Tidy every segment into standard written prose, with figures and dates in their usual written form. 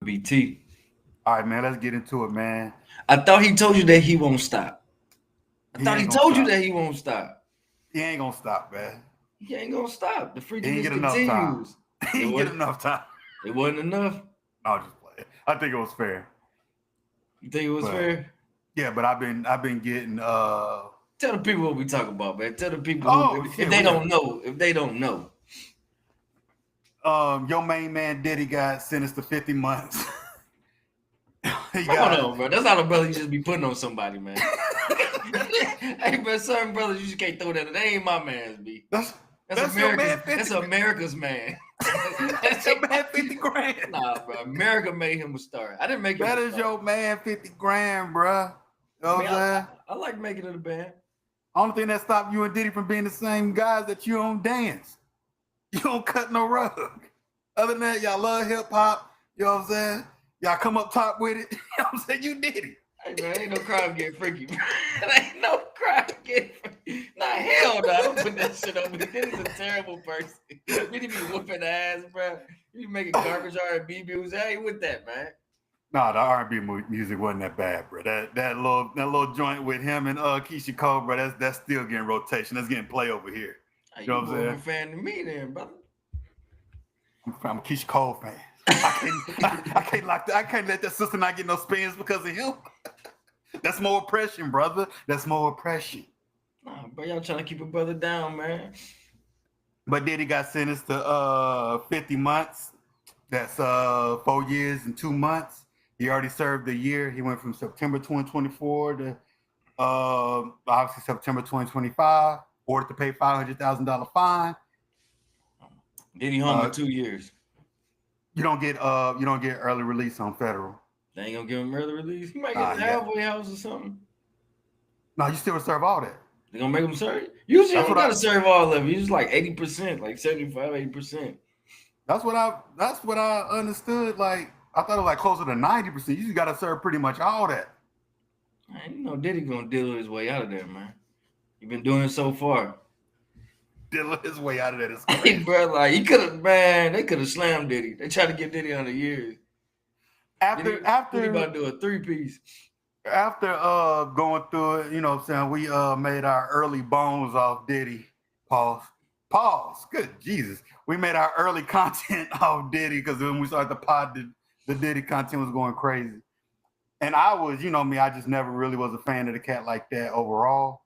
BT. All right, man, let's get into it, man. I thought he told you that he won't stop. I He thought ain't he gonna told you stop. that he won't stop. He ain't gonna stop, man. He ain't gonna stop. The He ain't freakiness get enough time. continues. He It ain't get wasn't. enough time. It wasn't enough. I'll just play it. I think it was fair. You think it was But fair? yeah, but I've been getting Tell the people what we talk about, man. Tell the people who, oh if shit, they don't know, if they don't know. your main man Diddy got sentenced to 50 months. He Come got on, bro. That's not a brother you just be putting on somebody, man. Hey, bro, certain brothers you just can't throw that. That ain't my man's, B. that's That's your man America's. 50. That's America's man. That's your man 50 grand. Nah, bro. America made him a star. I didn't make him. That a is star. your man 50 grand, bruh. You know what I'm saying? I like making it a band. Only thing that stopped you and Diddy from being the same guys that you don't dance. You don't cut no rug. Other than that, y'all love hip hop. You know what I'm saying? Y'all come up top with it. You know what I'm saying? You did it. Hey, man, ain't no crime getting freaky. Ain't no crime getting freaky. Nah, hell no. Don't put that shit on me. This is a terrible person. You need to be whooping ass, bro. You be making garbage R&B music. I ain't with that, man. Nah, the R&B music wasn't that bad, bro. That little joint with him and Keisha Cole, bro. That's still getting rotation. That's getting play over here. Hey, You know you what more I'm of saying? a fan than me, then, brother. I'm a Keisha Cole fan. I can't let that sister not get no spins because of him. That's more oppression, brother. That's more oppression. Nah, bro, y'all trying to keep a brother down, man. But Diddy got sentenced to 50 months. That's 4 years and 2 months. He already served a year. He went from September 2024 to obviously September 2025. Ordered to pay $500,000 fine. Diddy home in 2 years. You don't get early release on federal. They ain't gonna give him early release. He might get a halfway house or something. No, you still serve all that. They gonna make him serve? Usually you don't gotta serve all of it. You just like 80%, like 75, 80%. That's what I understood. Like I thought it was like closer to 90%. You just gotta serve pretty much all that. Man, you know Diddy gonna deal his way out of there, man. He been doing it so far. Dealing his way out of that is crazy. Hey, bro, like he could have, man. They could have slammed Diddy. They tried to get Diddy on the years. After Diddy about to do a 3-piece. After going through it, you know what I'm saying, we made our early bones off Diddy. Pause. Good Jesus. We made our early content off Diddy because when we started the pod, the Diddy content was going crazy. And I was, you know me, I just never really was a fan of the cat like that overall.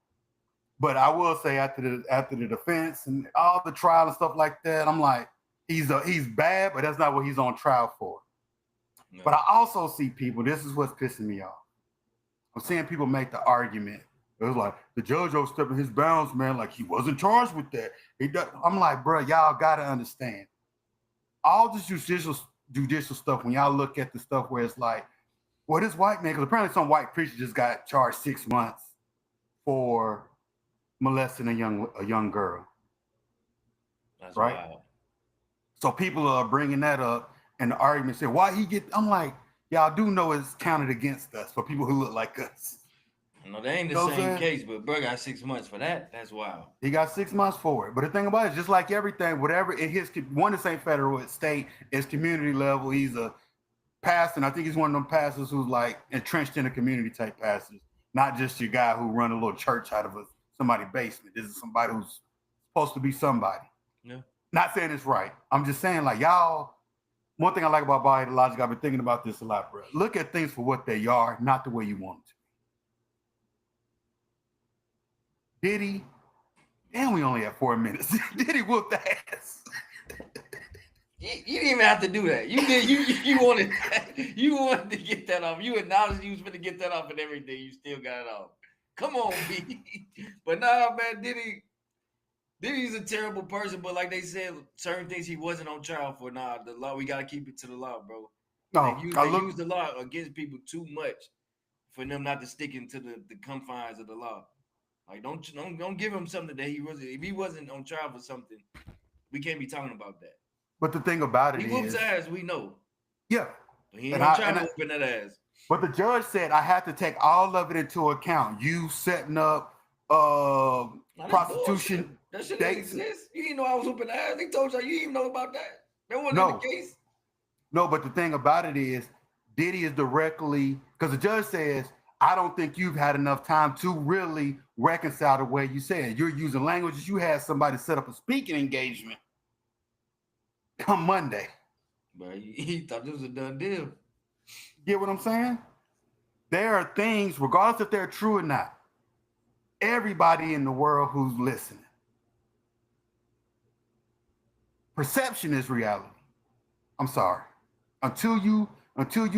But I will say after the defense and all the trial and stuff like that, I'm like, he's bad, but that's not what he's on trial for. No. But I also see people, this is what's pissing me off. I'm seeing people make the argument. It was like, the judge overstepping his bounds, man, like he wasn't charged with that. I'm like, bro, y'all got to understand. All this judicial stuff, when y'all look at the stuff where it's like, well, this white man, because apparently some white preacher just got charged 6 months for molesting a young girl. That's right. Wild. So people are bringing that up, and the argument said, "Why he get?" I'm like, y'all do know it's counted against us for people who look like us. No, they ain't the same case, but bro got 6 months for that. That's wild. He got 6 months for it. But the thing about it, just like everything, whatever in his one, this ain't federal, it's state, it's community level. He's a pastor, and I think he's one of them pastors who's like entrenched in a community type pastors, not just your guy who run a little church out of somebody's basement. This is somebody who's supposed to be somebody. Yeah. Not saying it's right. I'm just saying, like, y'all, one thing I like about Bald Headed Logic, I've been thinking about this a lot, bro. Look at things for what they are, not the way you want them to be. Diddy, and we only have 4 minutes. Diddy whooped the ass. You didn't even have to do that. You did. You wanted to get that off. You acknowledged you was going to get that off and everything. You still got it off. Come on, B. But nah, man, Diddy's a terrible person. But like they said, certain things he wasn't on trial for. Nah, the law, we got to keep it to the law, bro. No, they use the law against people too much for them not to stick into the confines of the law. Like don't give him something that if he wasn't on trial for something, we can't be talking about that. But the thing about it is, he whoops ass, we know. Yeah, but he ain't on trial whooping that ass. But the judge said I have to take all of it into account. You setting up prostitution. That shit didn't exist. You didn't know I was whooping ass. They told y'all you didn't know about that. That wasn't in the case. No, but the thing about it is, Diddy is directly, because the judge says, I don't think you've had enough time to really reconcile the way you said. You're using languages. You had somebody set up a speaking engagement come Monday. But he thought this was a done deal. Get what I'm saying? There are things, regardless if they're true or not, everybody in the world who's listening, perception is reality. I'm sorry. Until you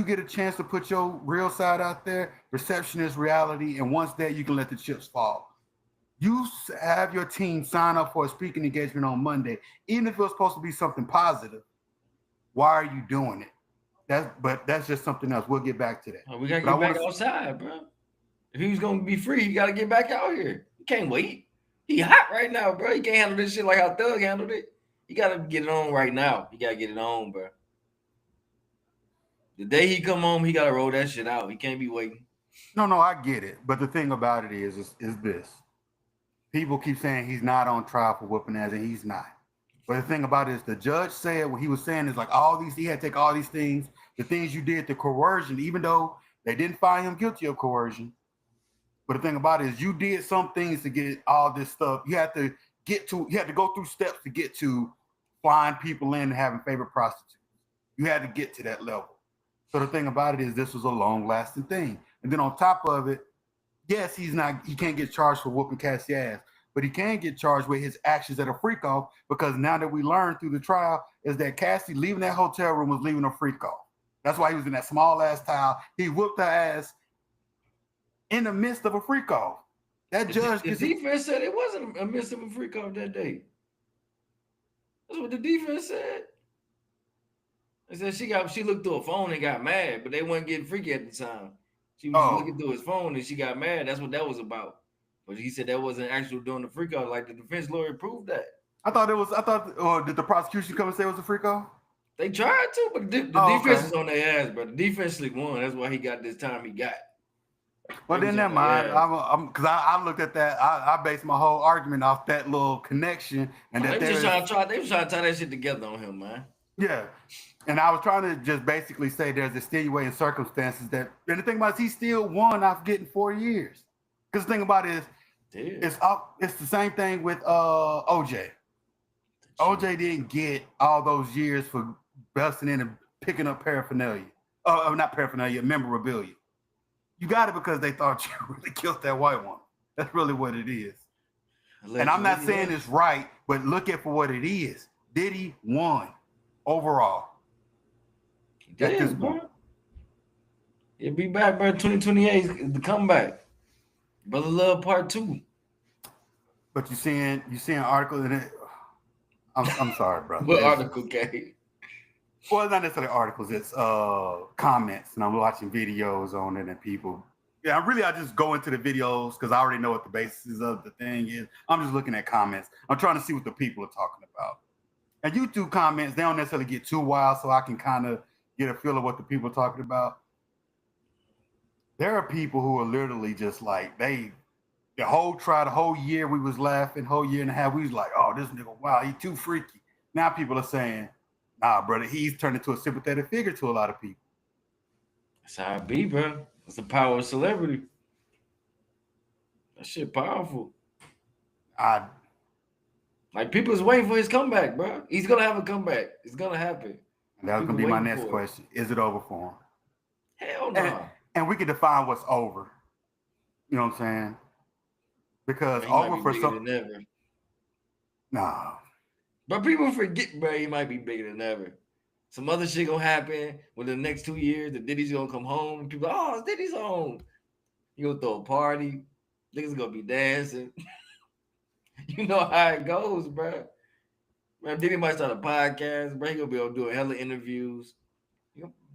get a chance to put your real side out there, perception is reality. And once that, you can let the chips fall. You have your team sign up for a speaking engagement on Monday, even if it was supposed to be something positive. Why are you doing it? But that's just something else. We'll get back to that. Oh, we gotta get back outside, bro. If he was gonna be free, you gotta get back out here. You can't wait. He hot right now, bro. He can't handle this shit like how Thug handled it. You gotta get it on right now. You gotta get it on, bro. The day he come home, he gotta roll that shit out. He can't be waiting. No, I get it. But the thing about it is this. People keep saying he's not on trial for whooping ass, and he's not. But the thing about it is the judge said what he was saying is like he had to take all these things, the things you did, the coercion, even though they didn't find him guilty of coercion. But the thing about it is you did some things to get all this stuff. You had to go through steps to get to flying people in and having favorite prostitutes. You had to get to that level. So the thing about it is this was a long-lasting thing. And then on top of it, yes, he can't get charged for whooping Cassie ass, but he can get charged with his actions at a freak off, because now that we learned through the trial is that Cassie leaving that hotel room was leaving a freak off. That's why he was in that small ass towel. He whooped her ass in the midst of a freak off. That judge. The defense said it wasn't a midst of a freak off that day. That's what the defense said. They said she looked through her phone and got mad, but they weren't getting freaky at the time. She was looking through his phone and she got mad. That's what that was about. But he said that wasn't actually doing the freak off. Like the defense lawyer proved that. Did the prosecution come and say it was a freak off? They tried to, but the defense is on their ass, bro. The defense won. That's why he got this time he got. Well, then never mind. Because I looked at that. I based my whole argument off that little connection. And they were trying to tie that shit together on him, man. Yeah. And I was trying to just basically say there's extenuating circumstances and the thing about it is he still won after getting 4 years. Because the thing about it is, it's the same thing with OJ. OJ didn't get all those years for busting in and picking up paraphernalia. Not paraphernalia, memorabilia. You got it because they thought you really killed that white woman. That's really what it is. Allegedly, and I'm not saying it's right, but look at for what it is. Diddy won overall. At this point. He'll be back, bro. 2028 the comeback. Brother Love Part 2. But you seeing an article in it. I'm sorry, bro. What article, Kay? Well, it's not necessarily articles. It's comments, and I'm watching videos on it, and people. Yeah, I just go into the videos because I already know what the basis of the thing is. I'm just looking at comments. I'm trying to see what the people are talking about. And YouTube comments, they don't necessarily get too wild, so I can kind of get a feel of what the people are talking about. There are people who are literally just like, the whole year we was laughing, whole year and a half, we was like, oh, this nigga, wow, he too freaky. Now people are saying, nah, brother, he's turned into a sympathetic figure to a lot of people. That's how it be, bro. It's the power of celebrity. That shit powerful. Like, people is waiting for his comeback, bro. He's going to have a comeback. It's going to happen. And that was going to be my next question. Is it over for him? Hell no. And we can define what's over. You know what I'm saying? Because over for some. Nah. But people forget, bro, he might be bigger than ever. Some other shit gonna happen within the next 2 years. The Diddy's gonna come home. And people, oh, Diddy's home. You gonna throw a party. Niggas gonna be dancing. You know how it goes, bro. Man, Diddy might start a podcast, bro. He gonna be able to do hella interviews.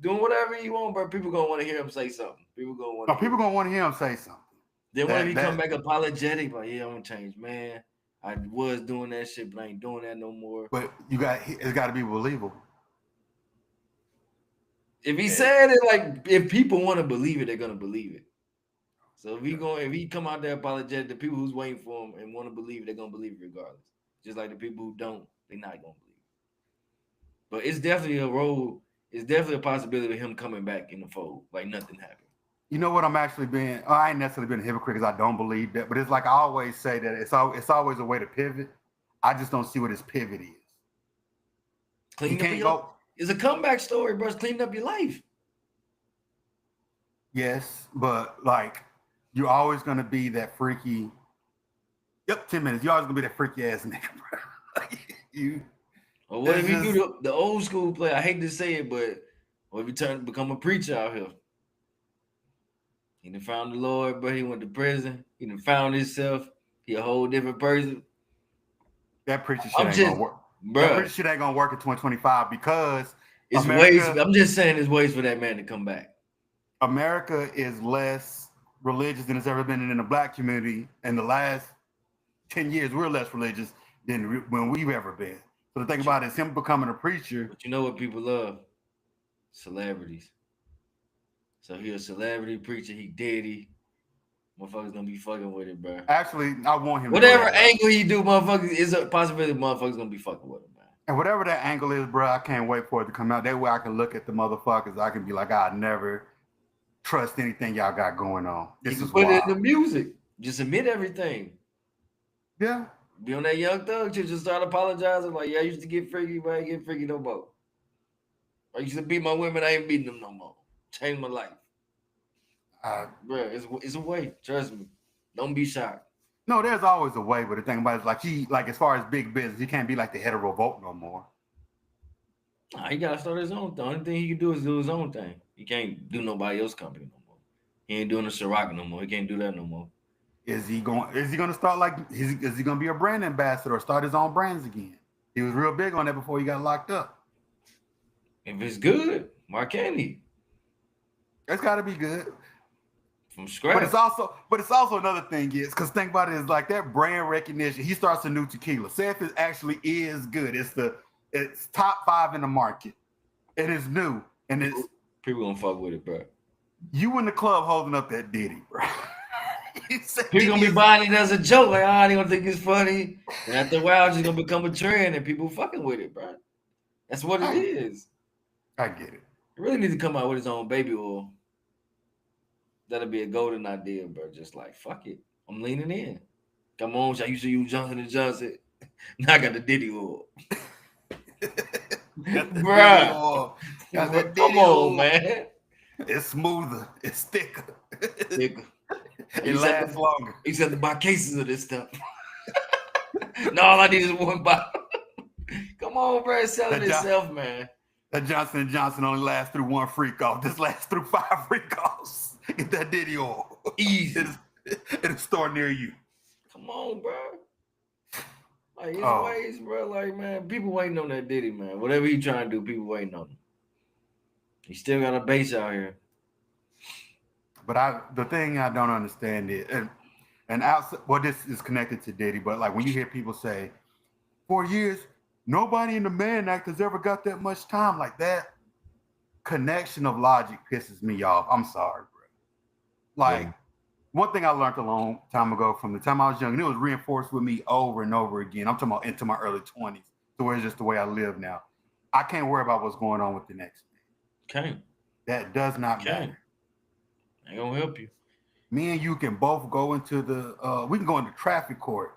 Doing whatever he want, bro. People gonna want to hear him say something. People gonna want to hear him say something. Then when he come back apologetic, like, yeah, I'm gonna change, man. I was doing that shit, but I ain't doing that no more. But it's got to be believable. If he said it, like, if people want to believe it, they're gonna believe it. So if he come out there apologetic, the people who's waiting for him and want to believe it, they're gonna believe it regardless. Just like the people who don't, they're not gonna believe it. But it's definitely a role it's definitely a possibility of him coming back in the fold, like nothing happened. You know what? I ain't necessarily been a hypocrite because I don't believe that, but it's like I always say that it's always a way to pivot. I just don't see what his pivot is. It's a comeback story, bro. It's cleaning up your life. Yes, but like you're always gonna be that freaky. Yep, 10 minutes. You're always gonna be that freaky ass nigga, bro. Or what if you do the old school play? I hate to say it, but what if you turn to become a preacher out here? He done found the Lord, but he went to prison. He done found himself. He a whole different person. That preacher shit ain't gonna work. That preacher shit ain't gonna work in 2025 because it's ways. I'm just saying, there's ways for that man to come back. America is less religious than it's ever been in the black community. In the last 10 years, we're less religious than when we've ever been. So the thing about it is him becoming a preacher. But you know what people love? Celebrities. So he a celebrity preacher. He Diddy. Motherfuckers gonna be fucking with it, bro. Actually, I want him. Whatever angle he do, motherfuckers, is a possibility motherfuckers gonna be fucking with him, man. And whatever that angle is, bro, I can't wait for it to come out. That way I can look at the motherfuckers. I can be like, I never trust anything y'all got going on. This is put it in the music. Just admit everything. Yeah. Be on that Young Thug to just start apologizing. Like, yeah, I used to get freaky, but I ain't get freaky no more. I used to beat my women, I ain't beating them no more. Changed my life. Bro, it's a way. Trust me. Don't be shocked. No, there's always a way, but the thing about it is like as far as big business, he can't be like the head of Revolt no more. Nah, he gotta start his own thing. The only thing he can do is do his own thing. He can't do nobody else's company no more. He ain't doing the Ciroc no more. He can't do that no more. Is he gonna start like is he gonna be a brand ambassador or start his own brands again? He was real big on that before he got locked up. If it's good, why can't he? It's gotta be good. From scratch. But it's also another thing is because think about it is like that brand recognition. He starts a new tequila. Say if it actually is good, it's top 5 in the market. It is new and it's people gonna fuck with it, bro. You in the club holding up that Diddy, bro. People gonna be buying it as a joke, like they gonna think it's funny. And after a while, it's just gonna become a trend and people fucking with it, bro. That's what it is. I get it. He really needs to come out with his own baby oil. That'll be a golden idea, bro. Just like, fuck it. I'm leaning in. Come on, I used to use Johnson & Johnson. Now I got the Diddy oil. Bro. Come on, man. It's smoother. It's thicker. It lasts longer. He said to buy cases of this stuff. No, all I need is one bottle. Come on, bro. It's selling itself, man. That Johnson & Johnson only lasts through 1 freak off. This lasts through 5 freak offs. Get that Diddy oil. Easy. It'll store near you. Come on, bro. Like, ways, bro. Like, man, people waiting on that Diddy, man. Whatever he trying to do, people waiting on him. He still got a base out here. But the thing I don't understand is, and outside, well, this is connected to Diddy, but like when you hear people say, 4 years, nobody in the Mann Act has ever got that much time. Like that connection of logic pisses me off. I'm sorry, bro. Like, one thing I learned a long time ago from the time I was young, and it was reinforced with me over and over again. I'm talking about into my early 20s, to where it's just the way I live now. I can't worry about what's going on with the next man. Can't. That does not matter. Ain't gonna help you. Me and you can both go into we can go into traffic court.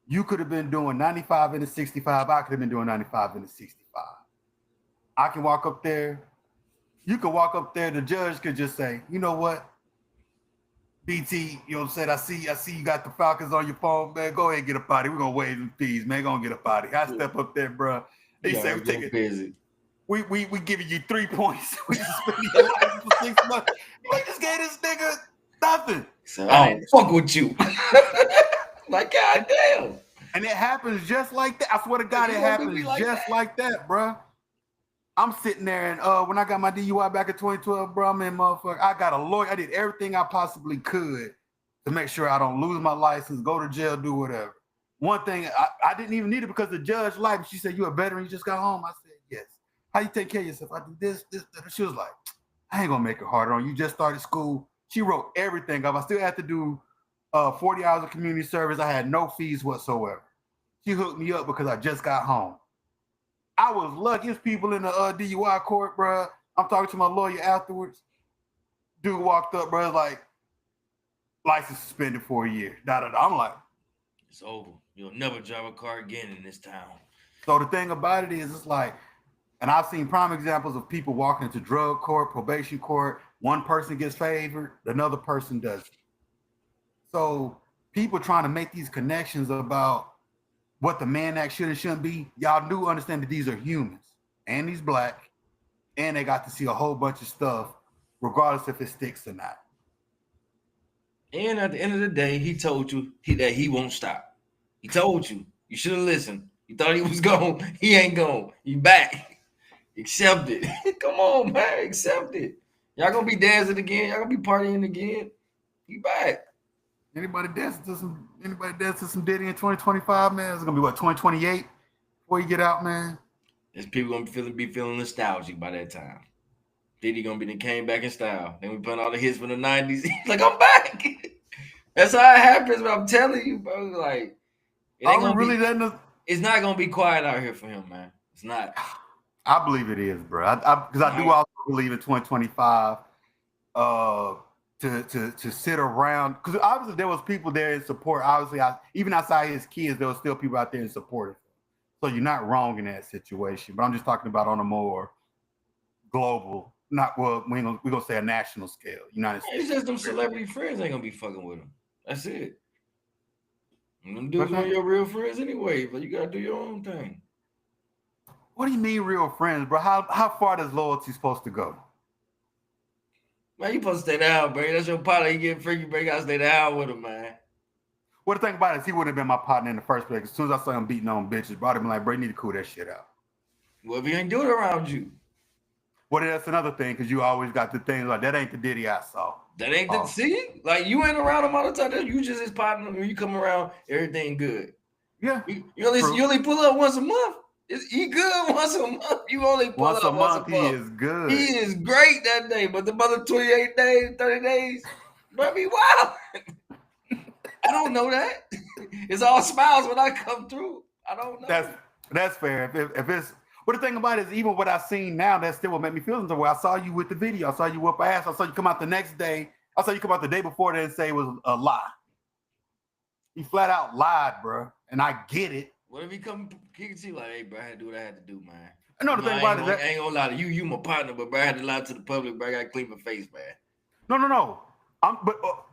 You could have been doing 95 in the 65. I could have been doing 95 in the 65. I can walk up there. You can walk up there. The judge could just say, you know what? BT, you know what I'm saying? I see you got the Falcons on your phone, man. Go ahead and get up out of here. We're going to waive the fees, man. Go and get up out of here. I step up there, bro. They say, we giving you 3 points. We suspended your license for 6 months. We just gave this nigga nothing. So I don't fuck with you. Like, goddamn. And it happens just like that. I swear to God, it happens just like that, bro. I'm sitting there, and when I got my DUI back in 2012, bro, motherfucker, I got a lawyer. I did everything I possibly could to make sure I don't lose my license, go to jail, do whatever. One thing, I didn't even need it because the judge liked me. She said, you a veteran? You just got home? I said, yes. How you take care of yourself? I do this. She was like, I ain't going to make it harder on you. Just started school. She wrote everything up. I still had to do 40 hours of community service. I had no fees whatsoever. She hooked me up because I just got home. I was lucky. There's people in the DUI court, bro. I'm talking to my lawyer afterwards. Dude walked up, bro, like, license suspended for a year. I'm like, it's over. You'll never drive a car again in this town. So the thing about it is, it's like, and I've seen prime examples of people walking into drug court, probation court. One person gets favored, another person doesn't. So people trying to make these connections about what the Mann Act should and shouldn't be. Y'all do understand that these are humans, and he's black, and they got to see a whole bunch of stuff, regardless if it sticks or not. And at the end of the day, he told you that he won't stop. He told you. You should have listened. You thought he was gone. He ain't gone. He back. Accept it. Come on, man. Accept it. Y'all gonna be dancing again. Y'all gonna be partying again. He back. Anybody dancing to some Diddy in 2025, man? It's gonna be what, 2028 before you get out, man. There's people gonna be feeling nostalgic by that time. Diddy gonna be came back in style. Then we put all the hits from the 90s. Like, I'm back. That's how it happens, but I'm telling you, bro. Like, it's not gonna be quiet out here for him, man. It's not. I believe it is, bro. Because I do also believe in 2025 to sit around. Because obviously there was people there in support. Obviously, even outside his kids, there was still people out there in support of him. So you're not wrong in that situation. But I'm just talking about on a more global, we're gonna say a national scale. United States. It's just them celebrity friends ain't gonna be fucking with him. That's it. And them dudes are your real friends anyway, but you gotta do your own thing. What do you mean real friends, bro? How far does loyalty supposed to go? Man, you supposed to stay down, bro. That's your partner. You get freaky, bro. You gotta stay down with him, man. Well, the thing about it is he wouldn't have been my partner in the first place. As soon as I saw him beating on bitches, bro, I'd been like, bro, you need to cool that shit out. Well, if he ain't doing it around you. Well, that's another thing, because you always got the things like, that ain't the Diddy I saw. That ain't the, see? Like, you ain't around him all the time. You just his partner. When you come around, everything good. Yeah. You only pull up once a month. He good once a month. You only pull once up a month. He is good. He is great that day, but the other 28 days, 30 days, bro, be wild. I don't know that. It's all smiles when I come through. I don't know. That's fair. If it's, but the thing about it is, even what I've seen now, that still will make me feel something. Where I saw you with the video, I saw you whoop ass. I saw you come out the next day. I saw you come out the day before that and say it was a lie. He flat out lied, bro, and I get it. What if he can see like, hey, bro, I had to do what I had to do, man. I know the thing about it. I ain't gonna lie to you. You my partner, but bro, I had to lie to the public, bro. I gotta clean my face, man. No.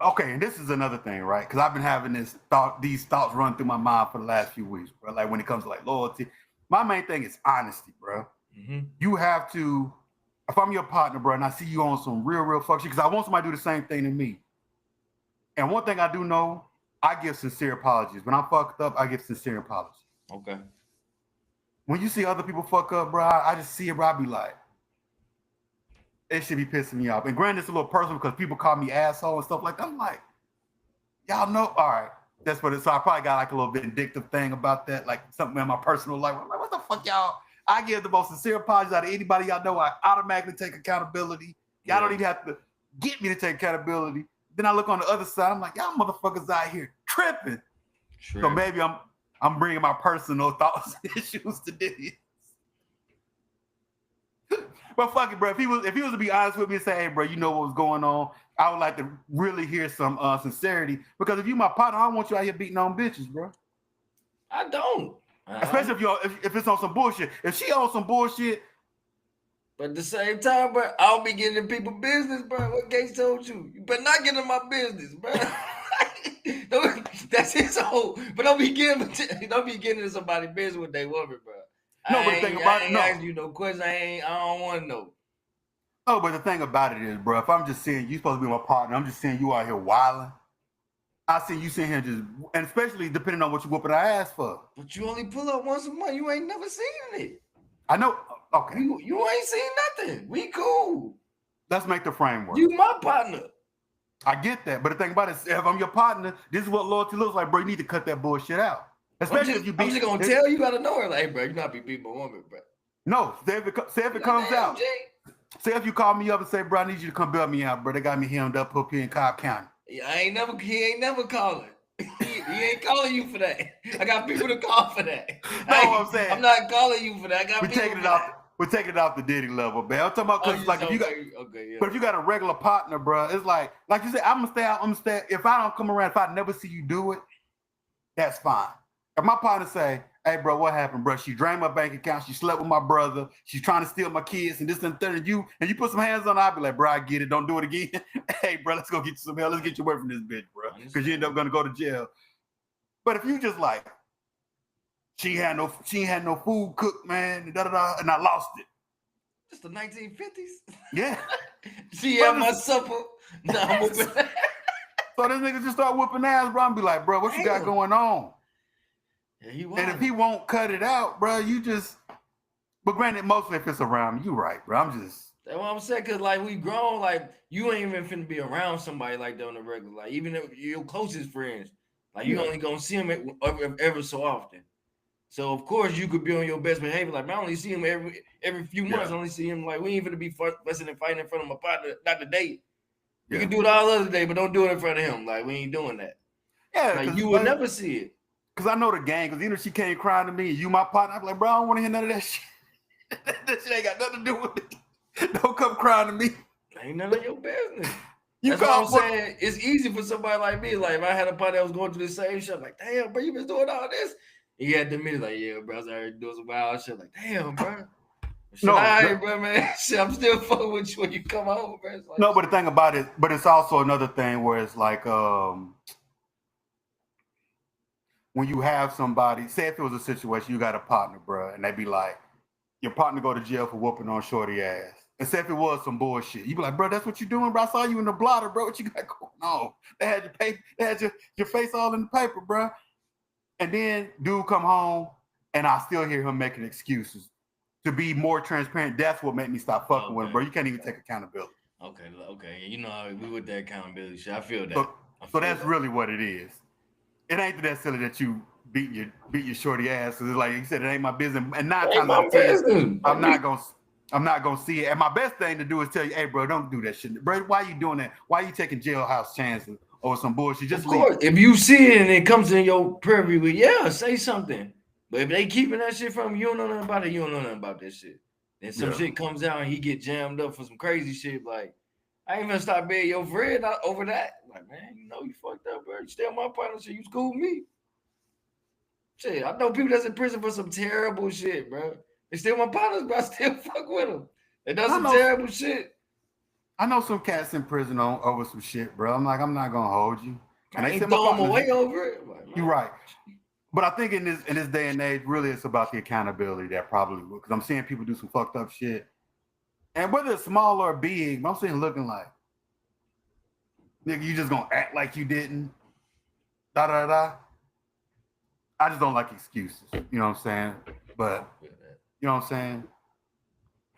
Okay, and this is another thing, right? Because I've been having these thoughts run through my mind for the last few weeks, bro. Like when it comes to like loyalty, my main thing is honesty, bro. Mm-hmm. You have to, if I'm your partner, bro, and I see you on some real fuck shit, because I want somebody to do the same thing to me. And one thing I do know, I give sincere apologies. When I'm fucked up, I give sincere apologies. Okay. When you see other people fuck up, bro, I just see it, bro. I be like, it should be pissing me off. And granted, it's a little personal because people call me asshole and stuff like that. I'm like, y'all know, all right, that's what it is. So I probably got like a little vindictive thing about that, like something in my personal life. I'm like, what the fuck, y'all? I give the most sincere apologies out of anybody y'all know. I automatically take accountability. Y'all don't even have to get me to take accountability. Then I look on the other side. I'm like, y'all motherfuckers out here tripping. True. So maybe I'm bringing my personal thoughts and issues to this. But fuck it, bro. If he was to be honest with me and say, hey, bro, you know what was going on, I would like to really hear some sincerity. Because if you my partner, I don't want you out here beating on bitches, bro. I don't. Especially if it's on some bullshit. If she on some bullshit. But at the same time, bro, I'll be getting in people's business, bro. What Gates told you? You better not get in my business, bro. That's his whole. But don't be getting in somebody's business with their woman, bro. No, but the thing about it, no. Asking you no questions. I don't want to know. Oh, but the thing about it is, bro, if I'm just saying you supposed to be my partner, I'm just saying you out here wilding. I see you sitting here just, and especially depending on what you whooping our ass for. But you only pull up once a month. You ain't never seen it. I know. Okay. You ain't seen nothing. We cool. Let's make the framework. You my partner. I get that, but the thing about it is, if I'm your partner, this is what loyalty looks like, bro. You need to cut that bullshit out. Especially if you beat. I'm just gonna tell you, gotta know her, like, hey, bro, you not be beating my woman, bro. No, say if it comes out. Say if you call me up and say, bro, I need you to come bail me out, bro. They got me hemmed up here in Cobb County. Yeah, he ain't never calling. he ain't calling you for that. I got people to call for that. No, I'm saying I'm not calling you for that. I got people taking it off. we're taking it off the Diddy level, man. I'm talking about because like if you got, yeah. but if you got a regular partner, bro, it's like you said, I'm gonna stay out. I'm gonna stay. If I don't come around, if I never see you do it, that's fine. If my partner say, "Hey, bro, what happened, bro? She drained my bank account. She slept with my brother. She's trying to steal my kids and this and that," and you put some hands on her, I'll be like, "Bro, I get it. Don't do it again." Hey, bro, let's go get you some help. Let's get you away from this bitch, bro, because you end up gonna go to jail. But if you just like, she had no food cooked, man, and I lost it. Just the 1950s. Yeah. She had my supper. No, I'm open. So this nigga just start whooping ass, bro, and be like, "Bro, what you got going on?" Yeah, and if he won't cut it out, bro, you just. But granted, mostly if it's around me, you right, bro. That's what I'm saying, cause like we grown, like you ain't even finna be around somebody like that on the regular. Like even if your closest friends, like you only gonna see them ever so often. So of course you could be on your best behavior. Like I only see him every few months. I only see him like we ain't gonna be fussing and fighting in front of my partner, not today. You can do it all other day, but don't do it in front of him. Like we ain't doing that. Yeah, like you would never see it. Cause I know the gang. Cause even if she came crying to me, and you my partner, I'm like, bro, I don't want to hear none of that shit. That shit ain't got nothing to do with me. Don't come crying to me. Ain't none of your business. That's what I'm saying. It's easy for somebody like me. Like if I had a partner that was going through the same shit, I'm like, damn, bro, you been doing all this. He had the minute like, yeah, bro, I was already doing some wild shit. Like, damn, bro. Bro, man. Shit, I'm still fucking with you when you come home, bro. Like, no, but the thing about it, but it's also another thing where it's like, when you have somebody, say if it was a situation, you got a partner, bro, and they be like, your partner go to jail for whooping on shorty ass. And say if it was some bullshit, you be like, bro, that's what you doing, bro. I saw you in the blotter, bro. What you got going on? They had your paper, they had your face all in the paper, bro. And then dude come home, and I still hear him making excuses. To be more transparent, that's what made me stop fucking with him, bro. You can't even take accountability. Okay. You know how we with that accountability shit. I feel that. So that's really what it is. It ain't that silly that you beat your shorty ass. Cause it's like you said, it ain't my business. And 9 times out of 10, I'm not gonna see it. And my best thing to do is tell you, hey, bro, don't do that shit, bro. Why you doing that? Why you taking jailhouse chances or some bullshit? Just leave. If you see it and it comes in your purview, say something. But if they keeping that shit from you, don't know nothing about it. You don't know nothing about that shit. Then some shit comes out and he get jammed up for some crazy shit. Like I ain't gonna stop being your friend over that. Like man, you know you fucked up, bro. You still my partner, shit. You school me. Shit, I know people that's in prison for some terrible shit, bro. They still my partners, but I still fuck with them. They done some terrible shit. I know some cats in prison over some shit, bro. I'm like, I'm not gonna hold you. And they throw them away over it. Like, you're right. But I think in this day and age, really, it's about the accountability that probably will. Because I'm seeing people do some fucked up shit, and whether it's small or big, I'm seeing looking like, nigga, you just gonna act like you didn't. Da da da. I just don't like excuses. You know what I'm saying? But you know what I'm saying?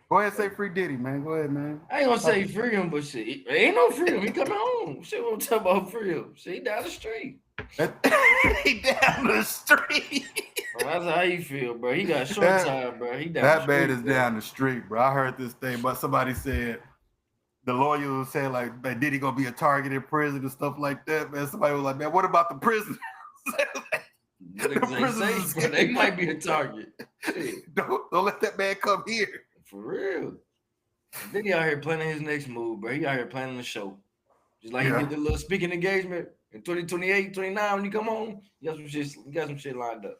Go ahead and say free Diddy, man. Go ahead, man. I ain't gonna say free him, but shit, ain't no free him. He coming home. Shit, what I'm talking about free him. Shit, he down the street. He down the street. Bro, that's how he feel, bro. He got short time, bro. He down that man is down the street, bro. I heard this thing, but somebody said the lawyer was saying like, man, Diddy gonna be a target in prison and stuff like that, man. Somebody was like, man, what about the prisoners? They might be a target. Don't let that man come here. For real. Diddy out here planning his next move, bro. He out here planning the show. Just like he did the little speaking engagement in 2028, 29 when you come home, you got some shit lined up.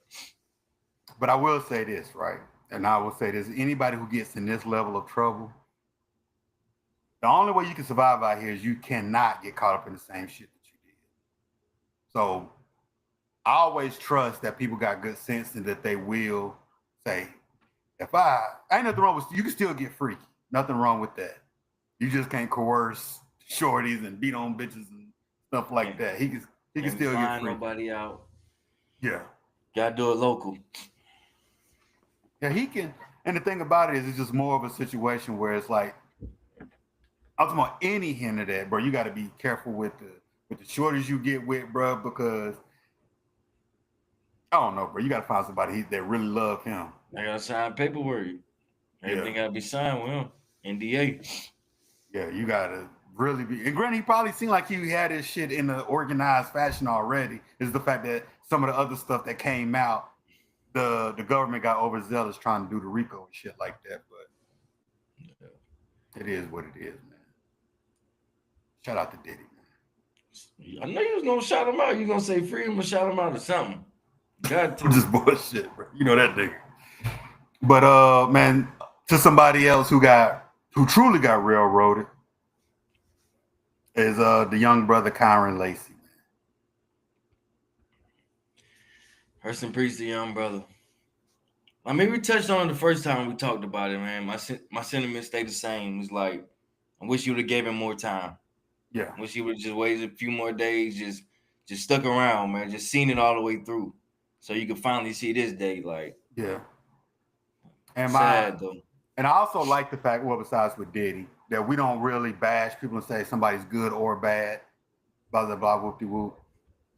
But I will say this, right? And I will say this, anybody who gets in this level of trouble, the only way you can survive out here is you cannot get caught up in the same shit that you did. So I always trust that people got good sense and that they will say, if ain't nothing wrong with, you can still get freaky. Nothing wrong with that. You just can't coerce shorties and beat on bitches and stuff like that. He can still get freaky. Nobody out. Yeah. Gotta do it local. Yeah, he can. And the thing about it is, it's just more of a situation where it's like, I'm talking about any hint of that, bro. You got to be careful with the shorties you get with, bro, because I don't know, bro. You got to find somebody that really love him. I gotta sign paperwork. Everything gotta be signed with him. NDA. Yeah, you gotta really be. And granted, he probably seemed like he had his shit in an organized fashion already. Is the fact that some of the other stuff that came out, the government got overzealous trying to do the RICO and shit like that. But Yeah. It is what it is, man. Shout out to Diddy, man. I know you was gonna shout him out. You gonna say free him or shout him out or something. Got to. Just bullshit, bro. You know that nigga. But man, to somebody else who truly got railroaded is the young brother Kyren Lacy. Rest in peace, the young brother. I mean, we touched on it the first time we talked about it, man. My sentiments stay the same. It's like, I wish you would have gave him more time. Yeah. I wish you would have just waited a few more days, just stuck around, man. Just seen it all the way through, so you could finally see this day. Like, yeah. And sad though. And I also like the fact, well, besides with Diddy, that we don't really bash people and say somebody's good or bad, blah blah blah, whoop de whoop.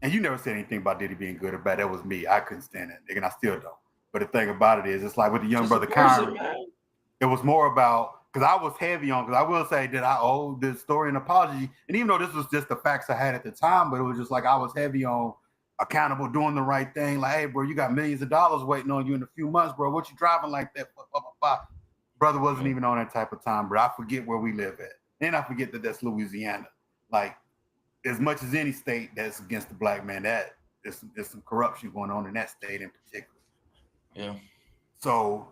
And you never said anything about Diddy being good or bad. That was me. I couldn't stand that nigga, and I still don't. But the thing about it is, it's like with the young brother Kyren, it was more about, because I was heavy on, because I will say that I owe this story an apology. And even though this was just the facts I had at the time, but it was just like I was heavy on accountable, doing the right thing. Like, hey, bro, you got millions of dollars waiting on you in a few months, bro. What you driving like that? Brother wasn't even on that type of time, bro. I forget where we live at. And I forget that that's Louisiana. Like, as much as any state that's against the black man, that there's some corruption going on in that state in particular. Yeah. So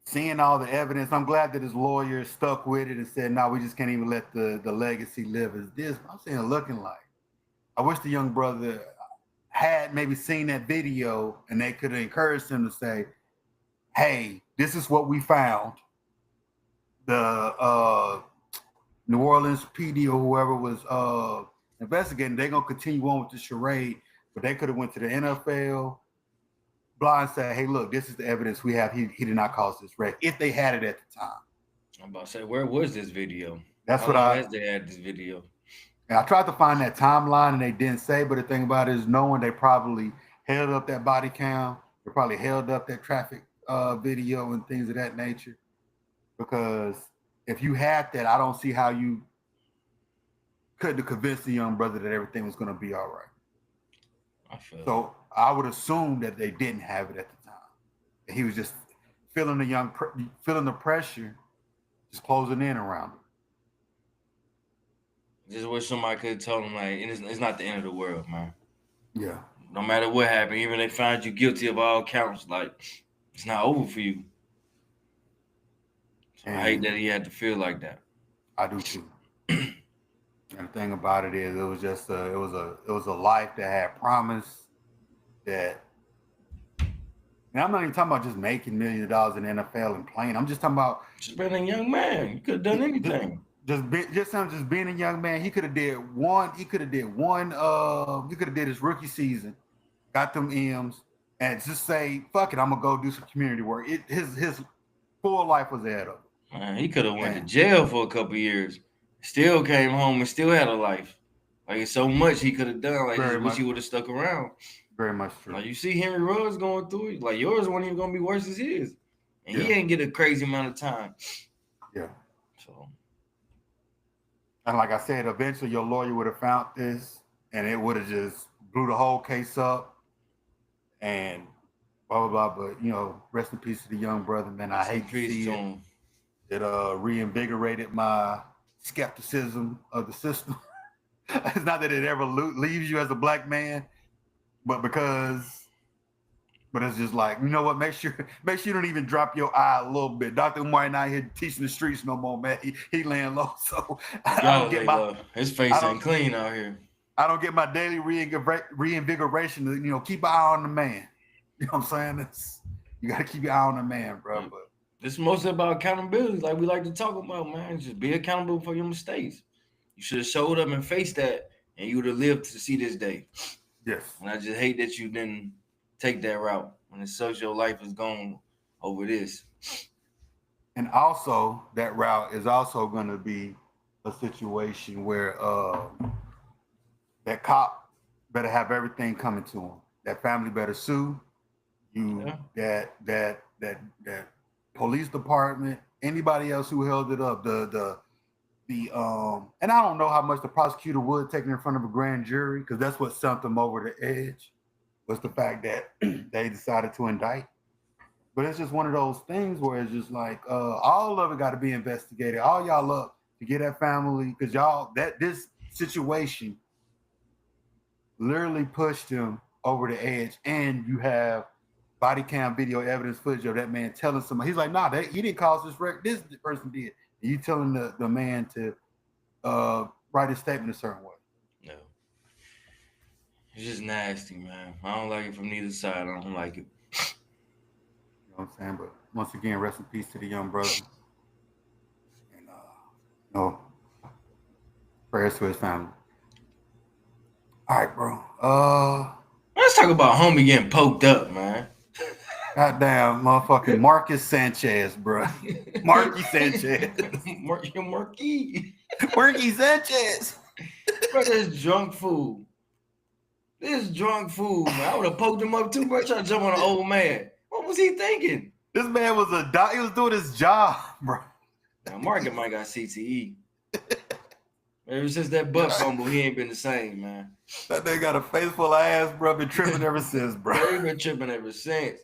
seeing all the evidence, I'm glad that his lawyer stuck with it and said, no, we just can't even let the legacy live as this. I'm saying, looking like, I wish the young brother had maybe seen that video and they could have encouraged him to say, hey, this is what we found. The New Orleans PD or whoever was investigating, they're gonna continue on with the charade, but they could have went to the NFL, and said, hey, look, this is the evidence we have. He did not cause this wreck, if they had it at the time. I'm about to say, where was this video? That's what I they had this video. And I tried to find that timeline and they didn't say, but the thing about it is knowing they probably held up that body cam, they probably held up that traffic video and things of that nature. Because if you had that, I don't see how you could have convinced the young brother that everything was going to be all right. So I would assume that they didn't have it at the time. He was just feeling the pressure, just closing in around him. Just wish somebody could have told him, like, it's not the end of the world, man. Yeah. No matter what happened, even if they find you guilty of all counts, like, it's not over for you. So I hate that he had to feel like that. I do too. And the thing about it is, it was just it was a life that had promise. That, and I'm not even talking about just making millions of dollars in the NFL and playing. I'm just talking about just being a young man. You could have done anything. Just being a young man. He could have did one. He could have did his rookie season, got them M's, and just say, "Fuck it, I'm gonna go do some community work." His full life was ahead of him. Man, he could have went to jail for a couple years, still came home and still had a life. Like, it's so much he could have done. Like, I wish he would have stuck around. Very much true. Like, you see Henry Ruggs going through it. Like, yours wasn't even gonna be worse as his, and he ain't get a crazy amount of time. Yeah. So. And like I said, eventually your lawyer would have found this, and it would have just blew the whole case up, and blah blah blah. But rest in peace to the young brother, man. I hate to see it. It reinvigorated my skepticism of the system. It's not that it ever leaves you as a black man, but it's just like, you know what? Make sure you don't even drop your eye a little bit. Dr. Umar not here teaching the streets no more, man. He laying low, so I don't get his face ain't clean out here. I don't get my daily reinvigoration to keep an eye on the man. You know what I'm saying? You got to keep your eye on the man, bro. But this is mostly about accountability, like we like to talk about, man. Just be accountable for your mistakes. You should have showed up and faced that, and you would have lived to see this day. Yes. And I just hate that you didn't take that route when the social life is gone over this. And also, that route is also going to be a situation where that cop better have everything coming to him. That family better sue you. Yeah. That police department, anybody else who held it up, and I don't know how much the prosecutor would take it in front of a grand jury, because that's what sent them over the edge, was the fact that they decided to indict. But it's just one of those things where it's just like all of it got to be investigated. All y'all up to get that family because this situation literally pushed him over the edge, and you have body cam video evidence footage of that man telling somebody. He's like, nah, he didn't cause this wreck. This person did. And you telling the man to write his statement a certain way. No. It's just nasty, man. I don't like it from neither side. I don't like it. You know what I'm saying? But once again, rest in peace to the young brother. And prayers to his family. All right, bro. Let's talk about homie getting poked up, man. Goddamn, motherfucking Marcus Sanchez, bro. Marky Sanchez. Marky Sanchez. Bro, this drunk fool. Man. I would have poked him up too much. Trying to jump on an old man. What was he thinking? This man was he was doing his job, bro. Now, Mark might got CTE. Ever since that butt fumble, he ain't been the same, man. That nigga got a face full of ass, bro. Been tripping ever since, bro. He been tripping ever since.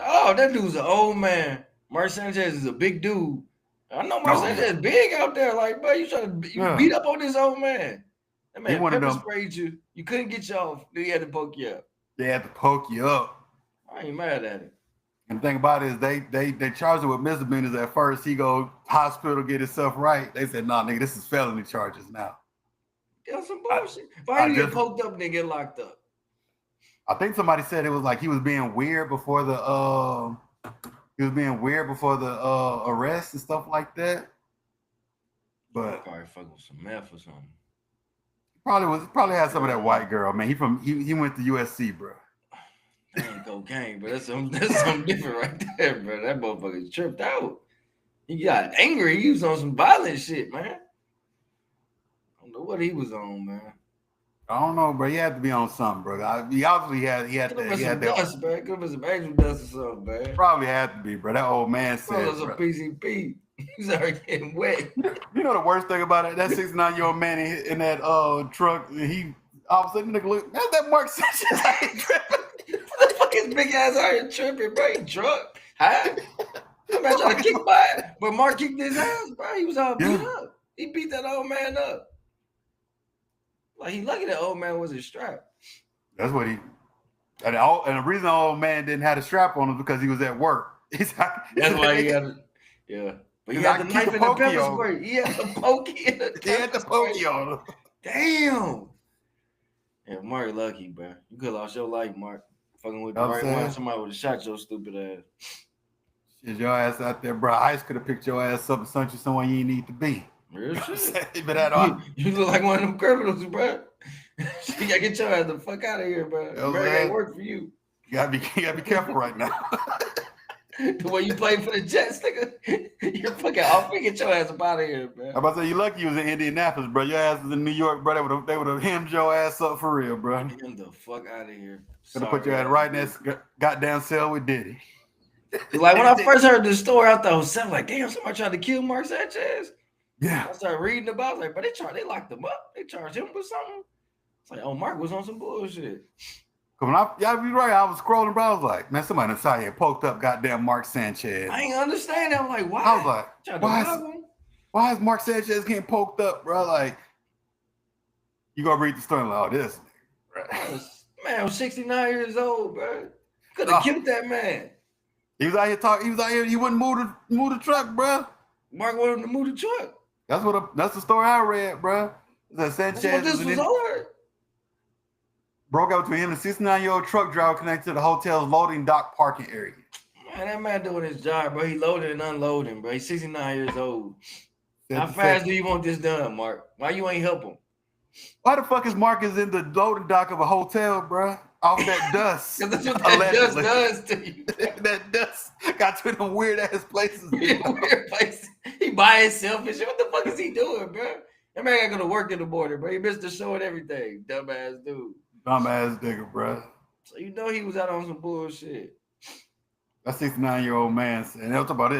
Oh, that dude's an old man. Mark Sanchez is a big dude. I know Mark Sanchez is big out there. Like, bro, you beat up on this old man. That man pepper sprayed you. You couldn't get you off. Then he had to poke you up. They had to poke you up. I ain't mad at it. And the thing about it is they charged him with misdemeanors at first. He go hospital, get himself right. They said, nah, nigga, this is felony charges now. That's some bullshit. Why you get poked up and then get locked up? I think somebody said it was like he was being weird before the arrest and stuff like that. But probably fucking with some meth or something. Probably had some of that white girl, man. He went to USC, bro. That ain't cocaine, but that's something different right there, bro. That motherfucker tripped out. He got angry. He was on some violent shit, man. I don't know what he was on, man. I don't know, bro. He had to be on something, bro. He obviously had that dust, man. Could have been some angel dust or something, man. Probably had to be, bro. That old man said, it was a PCP. He's already getting wet. You know the worst thing about it? That 69-year-old man in that truck, he all of a sudden nigga look, that's that Mark Sanchez out here tripping. The fuck his big ass out here tripping, bro. He drunk. Huh? I'm not trying to kick by, but Mark kicked his ass, bro. He was all beat up. He beat that old man up. Like, he lucky that old man wasn't strapped. That's what and the reason the old man didn't have a strap on him because he was at work. That's why he had it. Yeah. But he had the knife in the pepper spray. He had the pokey in the He had the pokey on him. Damn. Yeah, Mark lucky, bro. You could have lost your life, Mark. Fucking with the right one. Somebody would have shot your stupid ass. Shit, your ass out there, bro. ICE could have picked your ass up and sent you somewhere you need to be. Real shit. You look like one of them criminals, bro. You gotta get your ass the fuck out of here, bro. It ain't work for you. You gotta be careful right now. The way you play for the Jets, nigga, you're fucking off. Get your ass up out of here, man. I'm about to say, you lucky you was in Indianapolis, bro. Your ass was in New York, bro. They would have hemmed your ass up for real, bro. Get the fuck out of here. Could have put your ass right in that goddamn cell with Diddy. Like, when I first heard the story, I thought it was something like, damn, somebody tried to kill Mark Sanchez. Yeah. I started reading about it. I was like, but they locked him up. They charged him with something. It's like, oh, Mark was on some bullshit. Y'all be right. I was scrolling, bro. I was like, man, somebody inside here poked up goddamn Mark Sanchez. I ain't understand that. I'm like, why? I was like, why is Mark Sanchez getting poked up, bro? Like, you gonna read the story like, oh, this nigga, man, I was 69 years old, bro. Could have killed that man. He was out here talking. He was out here. He wouldn't move the truck, bro. Mark wanted him to move the truck. That's the story I read, bro. That Sanchez. That's what this was on. Broke out between him and a 69-year-old truck driver connected to the hotel's loading dock parking area. Man, that man doing his job, bro. He loading and unloading, bro. He's 69 years old. How fast do you want this done, Mark? Why you ain't help him? Why the fuck is Marcus in the loading dock of a hotel, bro? Off that dust. That's what that dust does to you. That dust got to them weird ass places. Weird places. He by himself and shit. What the fuck is he doing, bro? That man ain't gonna work in the border, bro. He missed the show and everything. Dumbass dude. Dumbass nigga, bro. So you know he was out on some bullshit. That 69-year-old man said, and they'll talk about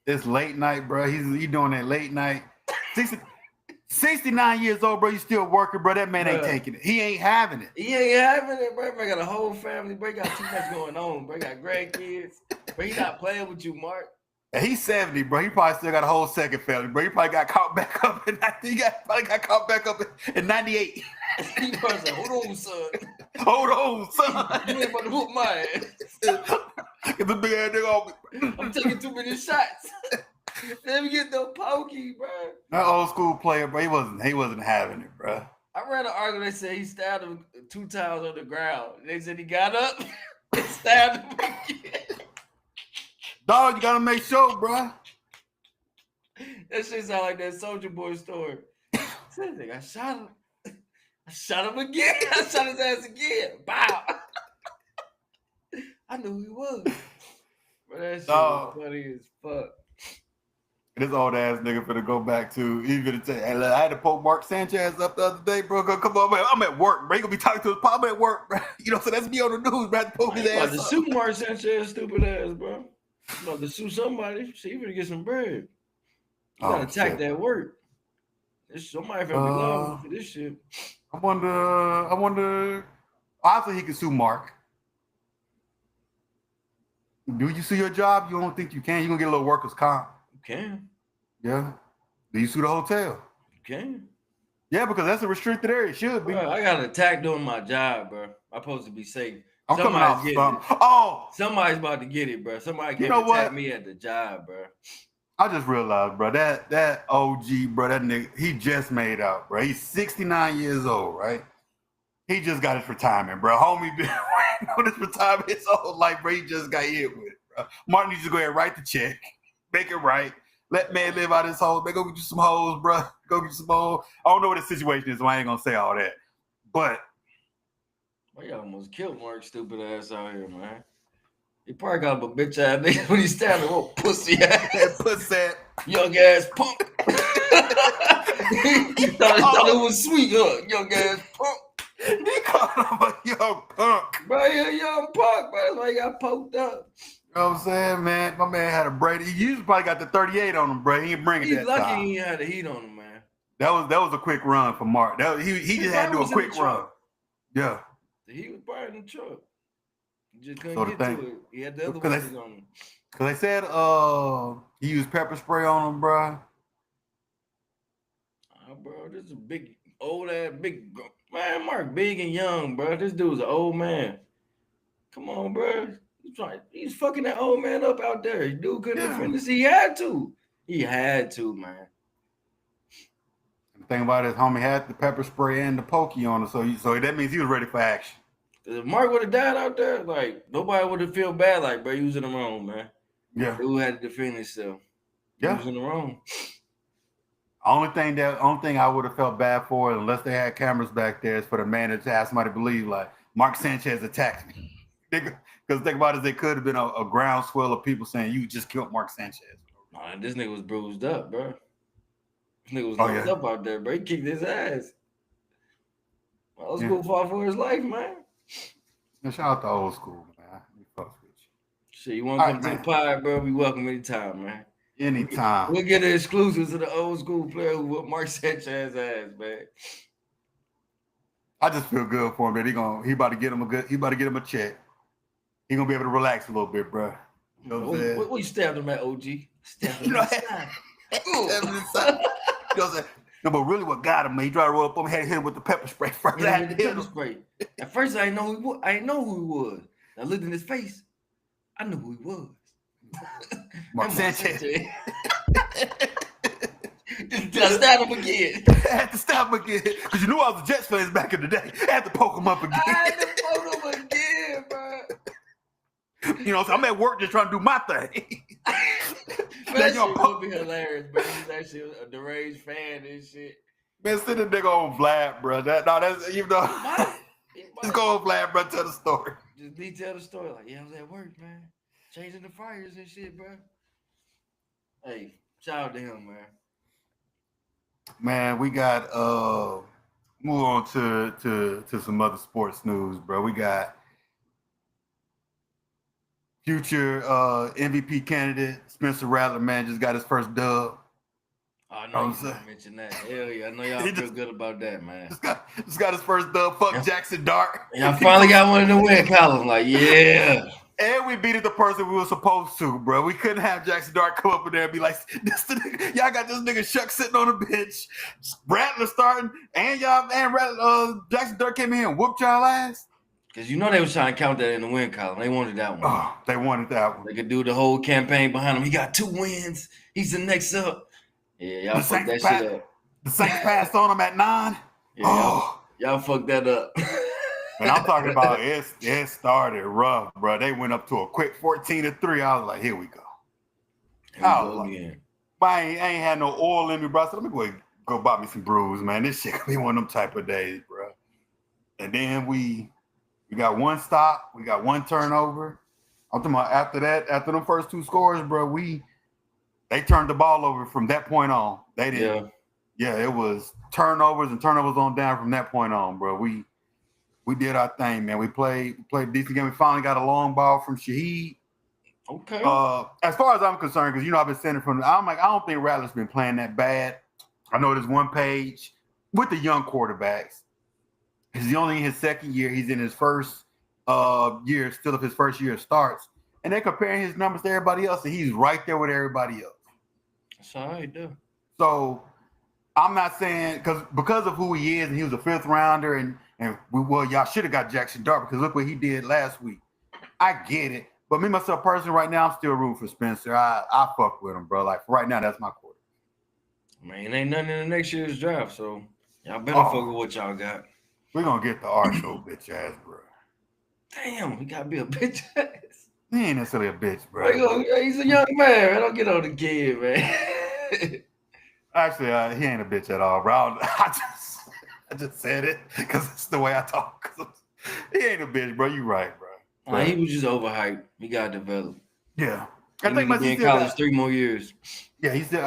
it's late night, bro. He's doing that late night. 69 years old, bro. You still working, bro. That man ain't taking it. He ain't having it. He ain't having it, bro. Bro got a whole family. Bro got too much going on. Bro got grandkids. Bro, he not playing with you, Mark. And he's 70, bro. He probably still got a whole second family, bro. He probably got caught back up in 98. He probably said, hold on, son. Hold on, son. You ain't about to whoop my ass. Get the big ass nigga off me. I'm taking too many shots. Let me get no pokey, bro. That old school player, bro. He wasn't having it, bro. I read an article that said he stabbed him 2 times on the ground. They said he got up and stabbed him again. Dog, you gotta make sure, bro. That shit sound like that Soldier Boy story. I shot him. I shot him again. I shot his ass again. Bow. I knew who he was. But that shit was funny as fuck. This old ass nigga finna go back to, he finna say, hey, I had to poke Mark Sanchez up the other day, bro. Come on, man. I'm at work, bro. He gonna be talking to his pop. I'm at work, bro. You know, so that's me on the news, bro. I had to poke his ass up. Sue Mark Sanchez, stupid ass, bro. I'm about to sue somebody. See, you finna get some bread. You gotta attack that work. Somebody finna be liable for this shit. I wonder. Obviously, he can sue Mark. Do you sue your job? You don't think you can? You gonna get a little workers' comp? You can. Yeah. Do you sue the hotel? You can. Yeah, because that's a restricted area. It should be. Bro, I got attacked doing my job, bro. I'm supposed to be safe. I'm coming out from. Somebody's about to get it, bro. Somebody came to attack me at the job, bro. I just realized, bro, that OG, bro, that nigga, he just made out, bro. He's 69 years old, right? He just got his retirement, bro. Homie been waiting on his retirement his whole life, bro. He just got hit with it, bro. Martin needs to go ahead and write the check, make it right. Let man live out his whole. Man, go get you some hoes, bro. Go get you some hoes. I don't know what the situation is, so I ain't gonna say all that. But well, you almost killed Mark, stupid ass out here, man. He probably got him a bitch ass nigga when he stabbed him. Oh, pussy ass. Pussy young ass punk. he thought it was sweet, huh? Young ass punk. He called him a young punk. Bro, he a young punk, bro. That's why he got poked up. You know what I'm saying, man? My man had a Brady. He usually probably got the 38 on him, bro. He ain't bring it that time. He's lucky he had the heat on him, man. That was a quick run for Mark. He just had to do a quick run. Yeah. He was probably in the truck. He just couldn't get to it. He had the other ones on him. Because they said he used pepper spray on him, bro. Oh, bro, this is a big, old ass, big, man, Mark, big and young, bro. This dude's an old man. Come on, bro. He's fucking that old man up out there. Dude couldn't defend this. He had to, man. The thing about it, homie had the pepper spray and the pokey on him, so that means he was ready for action. If Mark would have died out there, like, nobody would have felt bad, like, bro, he was in the wrong, man. Yeah. Dude had to defend himself. Yeah. He was in the wrong. Only thing I would have felt bad for, unless they had cameras back there, is for the man to have somebody believe, like, Mark Sanchez attacked me. Because think about it, there could have been a groundswell of people saying, you just killed Mark Sanchez. Nah, this nigga was bruised up, bro. This nigga was knocked up out there, bro. He kicked his ass. Old school fought for his life, man. Yeah, shout out to old school, man. We fuck with you. Shit, you want to come to the pod, bro? We welcome anytime, man. Anytime. We'll get the exclusives of the old school player who whooped Mark Sanchez ass, man. I just feel good for him that he about to get him a check. He gonna be able to relax a little bit, bro. You know what I'm saying? What you stabbed him at, OG? Stabbed him in the side. You know what I'm saying? No, but really what got him, man, he tried to roll up on him, had to hit him with the pepper spray first. Yeah, the pepper spray. At first, I didn't know who he was. I looked in his face. I knew who he was. Mark Sanchez. Did I stab him again? I had to stab him again. Because you knew I was a Jets fan back in the day. I had to poke him up again. I had to poke him again, bro. You know, so I'm at work just trying to do my thing. That shit would be hilarious, bro. He's actually a deranged fan and shit. Man, send the nigga on Vlad, bro. That's even though. Just go on Vlad, bro. Tell the story. Just detail the story. Like, yeah, I was at work, man. Changing the fires and shit, bro. Hey, shout out to him, man. Man, we got move on to some other sports news, bro. We got future MVP candidate Spencer Rattler, man, just got his first dub. I know you gonna mention that. Hell yeah, I know y'all feel good about that, man. Just got his first dub. Fuck Jackson Dart. Y'all finally got one in the win column. Like, yeah. And we beat the person we were supposed to, bro. We couldn't have Jackson Dart come up in there and be like, y'all got this nigga Shuck sitting on the bench, Rattler starting, and Jackson Dart came in here and whooped y'all ass. Because you know they was trying to count that in the win column. They wanted that one. Oh, they wanted that one. They could do the whole campaign behind him. He got 2 wins. He's the next up. Yeah, y'all fucked that shit up. The Saints passed on him at 9. Yeah, y'all fucked that up. And I'm talking about it started rough, bro. They went up to a quick 14-3. I was like, here we go. Again. But I ain't had no oil in me, bro. So let me go buy me some brews, man. This shit could be one of them type of days, bro. And then we got 1 stop. We got 1 turnover. I'm talking about after that, after them first 2 scores, bro, they turned the ball over from that point on. They didn't. Yeah, it was turnovers on down from that point on, bro. We did our thing, man. We played a decent game. We finally got a long ball from Shaheed. Okay. As far as I'm concerned, because I've been saying it I'm like, I don't think Rattler's been playing that bad. I know there's one page with the young quarterbacks. He's only in his second year. He's in his first year, still of his first year of starts. And they're comparing his numbers to everybody else, and he's right there with everybody else. That's all right, dude. So I'm not saying because of who he is, and he was a 5th rounder, and y'all should have got Jackson Dart because look what he did last week. I get it, but me myself personally, right now I'm still rooting for Spencer. I fuck with him, bro. Like for right now, that's my quarter. Man, ain't nothing in the next year's draft, so y'all better fuck with what y'all got. We're gonna get the Archo bitch ass, bro. Damn, he gotta be a bitch ass. He ain't necessarily a bitch, bro. He's a young man. I don't get on the kid, man. Actually, he ain't a bitch at all, bro. I just said it because it's the way I talk. He ain't a bitch, bro. You right, bro. He was just overhyped. He got developed. Yeah. I think he in college 3 more years. Yeah, he still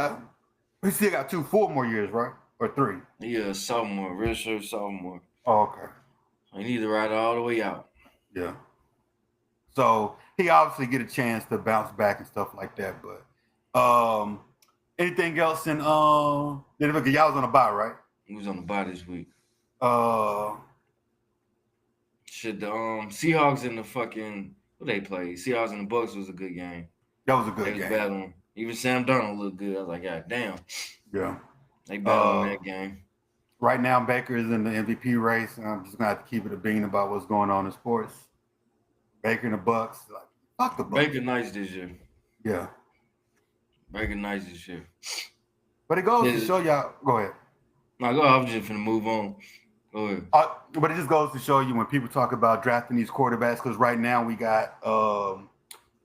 got 4 more years, right? Or 3? Yeah, sophomore, redshirt sophomore. Oh, okay. He need to ride it all the way out. Yeah. So he obviously get a chance to bounce back and stuff like that. But anything else in y'all was on a bye, right? He was on the bye this week. The Seahawks and the fucking who they played? Seahawks and the Bucks was a good game. That was a good game. They was battling. Even Sam Darnold looked good. I was like, God damn. Yeah. They battling that game. Right now, Baker is in the MVP race. I'm just gonna have to keep it a bean about what's going on in sports. Baker and the Bucks, like fuck the Bucks. Baker nice this year. Yeah. Baker nice this year. But it goes to show y'all. Go ahead. No, go ahead. I was just finna move on. Go ahead. But it just goes to show you when people talk about drafting these quarterbacks, because right now we got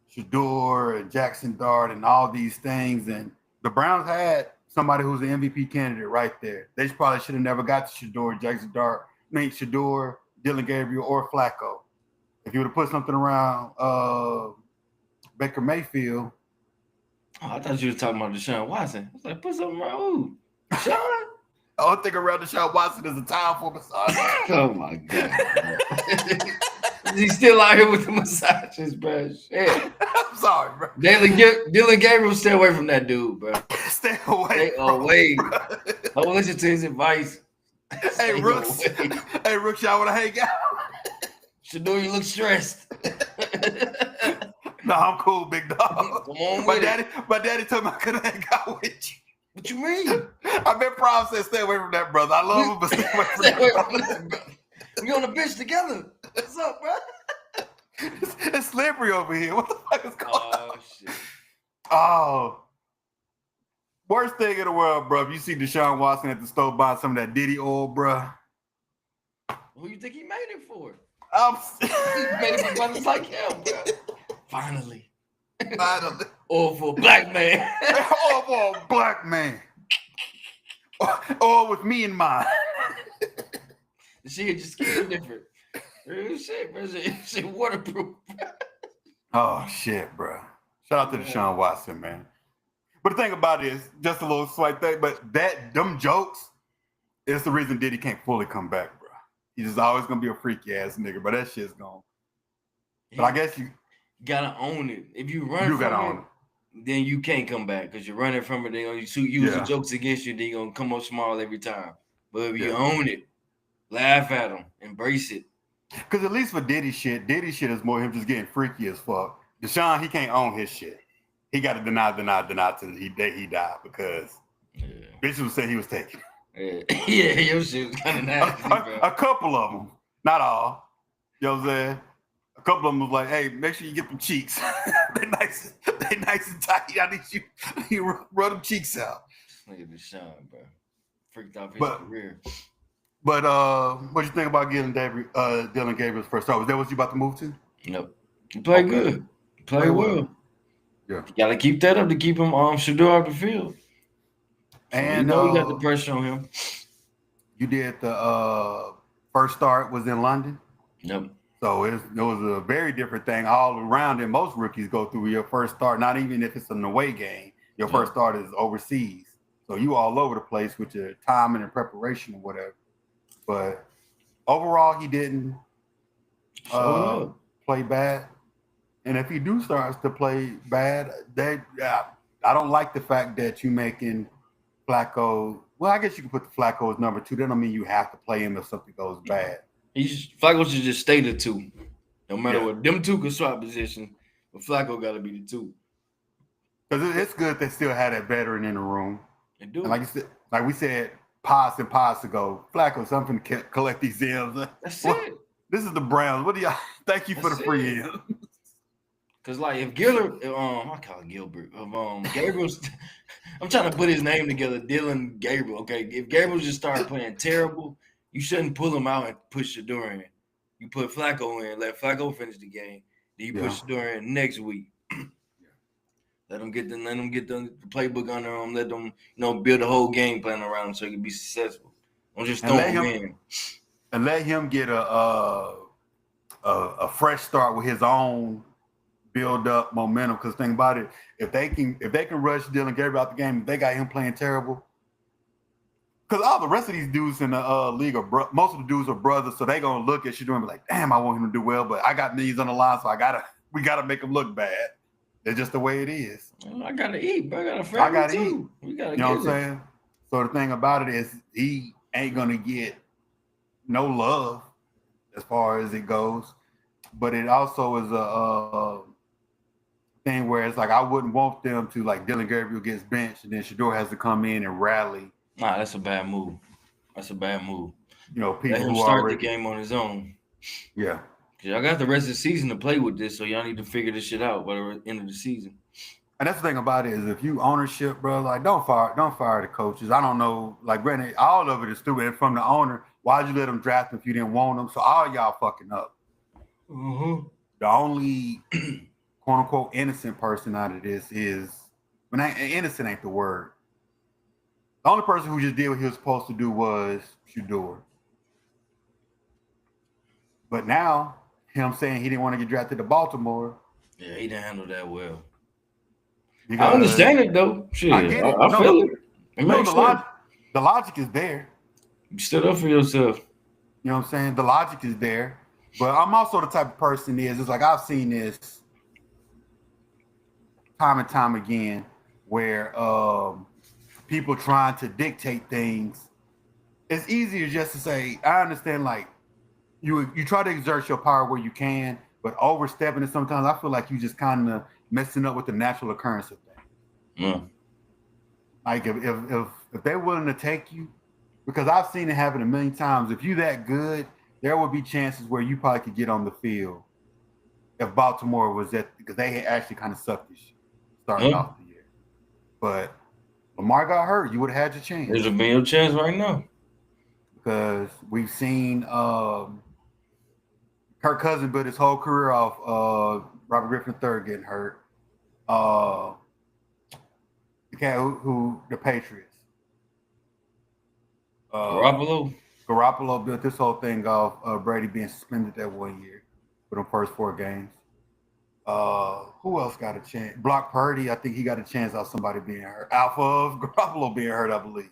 Shador and Jackson Dart and all these things, and the Browns had somebody who's an MVP candidate right there. They probably should have never got to Shador, Jackson Dart, Shador, Dillon Gabriel, or Flacco. If you would have put something around Baker Mayfield. Oh, I thought you were talking about Deshaun Watson. I was like, put something around who? Deshaun? I don't think around Deshaun Watson is a time for massage. Oh, my God. He's still out here with the massages, bro. Shit. I'm sorry, bro. Dillon Gabriel, stay away from that dude, bro. Stay away. Stay away. Don't listen to his advice. Hey, Rooks. Hey, Rooks, y'all want to hang out? Shador, you look stressed. No, I'm cool, big dog. Come on my daddy told me I couldn't hang out with you. What you mean? I bet Prom said stay away from that brother. I love him, but stay away from that brother. We on the bench together. What's up, bro? It's slippery over here. What the fuck is going on? Oh, shit. Oh. Worst thing in the world, bro. If you see Deshaun Watson at the store buying some of that Diddy oil, bro. Who you think he made it for? He made it for brothers like him, bro. Finally. Or for a black man. Or for a black man. Or with me in mind. She hit your skin different. Real shit, bro. Shit waterproof. Oh, shit, bro. Shout out to Deshaun Watson, man. But the thing about it is, just a little slight thing, but them jokes is the reason Diddy can't fully come back, bro. He's just always going to be a freaky ass nigga, but that shit's gone. But I guess you gotta own it. If you run you gotta own it. then you can't come back because you're running from it. They're gonna use the jokes against you. Then you're gonna come up small every time. But if you own it, laugh at them, embrace it. Because at least for Diddy shit is more him just getting freaky as fuck. Deshaun, he can't own his shit. He got to deny till he died because bitches would say he was taking. Yeah, your shit was kind of nasty. A couple of them, not all. You know what I'm saying? A couple of them was like, "Hey, make sure you get them cheeks. they nice and tight. I need you rub them cheeks out." Nigga Deshaun, bro, freaked off his career. But what you think about Dillon Gabriel's first start? Was that what you about to move to? Nope. He played good. He played well. Yeah. You gotta keep that up to keep him Shador off the field. So and you got the pressure on him. You did the first start was in London. Yep. So it was a very different thing all around. And most rookies go through your first start, not even if it's an away game. Your first start is overseas. So you all over the place with your timing and preparation or whatever. But overall, he didn't play bad. And if he do starts to play bad, I don't like the fact that you making Flacco. Well, I guess you can put the Flacco as number 2. That don't mean you have to play him if something goes bad. Flacco should just stay the 2. No matter what. Them 2 can swap position, but Flacco got to be the 2. Because it's good they still had that veteran in the room. They do. And like we said, pods ago, Flacco, something to collect these M's. That's it. This is the Browns. What do y'all thank you for the free M's? Because, like, if Gilbert, I call it Gilbert. Gabriel's, I'm trying to put his name together, Dillon Gabriel. Okay, if Gabriel just started playing terrible, you shouldn't pull him out and push Shador in. You put Flacco in, let Flacco finish the game. Then you put Shador in next week. Let them get the playbook under him. Let them, build a whole game plan around him so he can be successful. Don't just throw him in. And let him get a fresh start with his own build up momentum. Because think about it, if they can rush Dillon Gabriel out the game, if they got him playing terrible. Because all the rest of these dudes in the league most of the dudes are brothers, so they gonna look at Shador and be like, "Damn, I want him to do well, but I got millions on the line, so we gotta make him look bad." It's just the way it is. I gotta eat, but I got a family too. We gotta you know what I'm saying? So the thing about it is he ain't gonna get no love as far as it goes. But it also is a thing where it's like I wouldn't want them to, like, Dillon Gabriel gets benched and then Shador has to come in and rally. Nah, that's a bad move. People let him start the game on his own. Yeah. Y'all got the rest of the season to play with this, so y'all need to figure this shit out by the end of the season. And that's the thing about it is if you ownership, bro, like don't fire the coaches. I don't know, like granted, all of it is stupid. And from the owner, why'd you let them draft him if you didn't want them? So all y'all fucking up. Mm-hmm. The only quote unquote innocent person out of this is innocent ain't the word. The only person who just did what he was supposed to do was Shador. But now, him saying he didn't want to get drafted to Baltimore. Yeah, he didn't handle that well. I understand it though. Shit, I get it. I feel it. The logic is there. You stood up for yourself. You know what I'm saying? The logic is there. But I'm also the type of person it's like I've seen this time and time again where people trying to dictate things. It's easier just to say, I understand, like, you try to exert your power where you can, but overstepping it sometimes, I feel like you just kind of messing up with the natural occurrence of things. Yeah. Like if they're willing to take you, because I've seen it happen a million times. If you that good, there would be chances where you probably could get on the field. If Baltimore was because they had actually kind of sucked this shit starting off the year. But Lamar got hurt, you would have had your chance. There's a real chance right now. Because we've seen Kirk Cousins built his whole career off Robert Griffin III getting hurt. The cat who the Patriots. Garoppolo built this whole thing off Brady being suspended that 1 year for the first 4 games. Who else got a chance? Brock Purdy, I think he got a chance off somebody being hurt. Alpha of Garoppolo being hurt, I believe.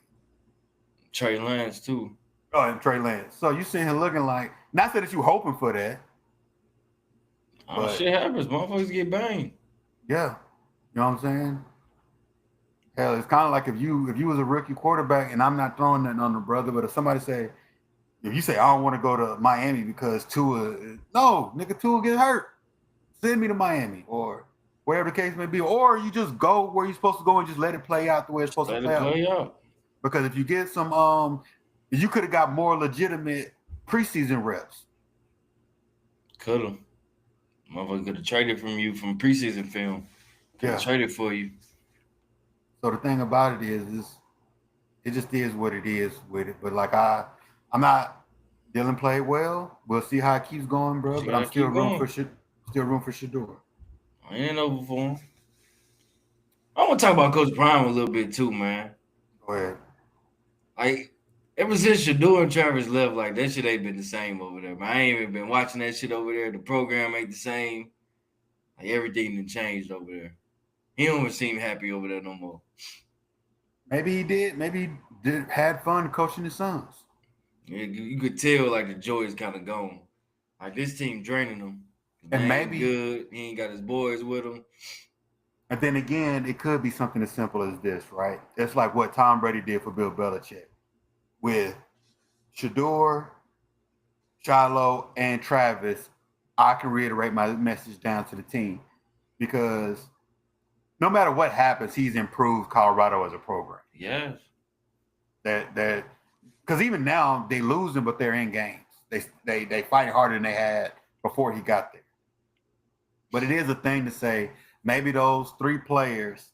Trey Lance too. Oh, and Trey Lance. So you sitting here looking like, not that you hoping for that. Shit happens. Motherfuckers get banged. Yeah. You know what I'm saying? Hell, it's kind of like if you was a rookie quarterback, and I'm not throwing nothing on the brother, but if somebody say, if you say I don't want to go to Miami because Tua, no, nigga, Tua get hurt, send me to Miami or wherever the case may be, or you just go where you're supposed to go and just let it play out the way it's supposed to play out. Because if you get some, you could have got more legitimate preseason reps. Could have. Motherfucker could have traded from you from preseason film. Could have traded for you. So the thing about it is it just is what it is with it. But like I'm not. Dillon played well. We'll see how it keeps going, bro. But I'm still room for Shedeur. I ain't over for him. I want to talk about Coach Prime a little bit too, man. Go ahead. Like ever since Shedeur and Travis left, like that shit ain't been the same over there. Man, I ain't even been watching that shit over there. The program ain't the same. Like everything done changed over there. He don't even seem happy over there no more. Maybe he did. Maybe he had fun coaching his sons. You could tell like the joy is kind of gone. Like this team draining him. And maybe good. He ain't got his boys with him. And then again, it could be something as simple as this, right? It's like what Tom Brady did for Bill Belichick with Shedeur, Shiloh, and Travis. I can reiterate my message down to the team because no matter what happens, he's improved Colorado as a program. Yes. That because even now they losing, but they're in games. They fight harder than they had before he got there. But it is a thing to say maybe those three players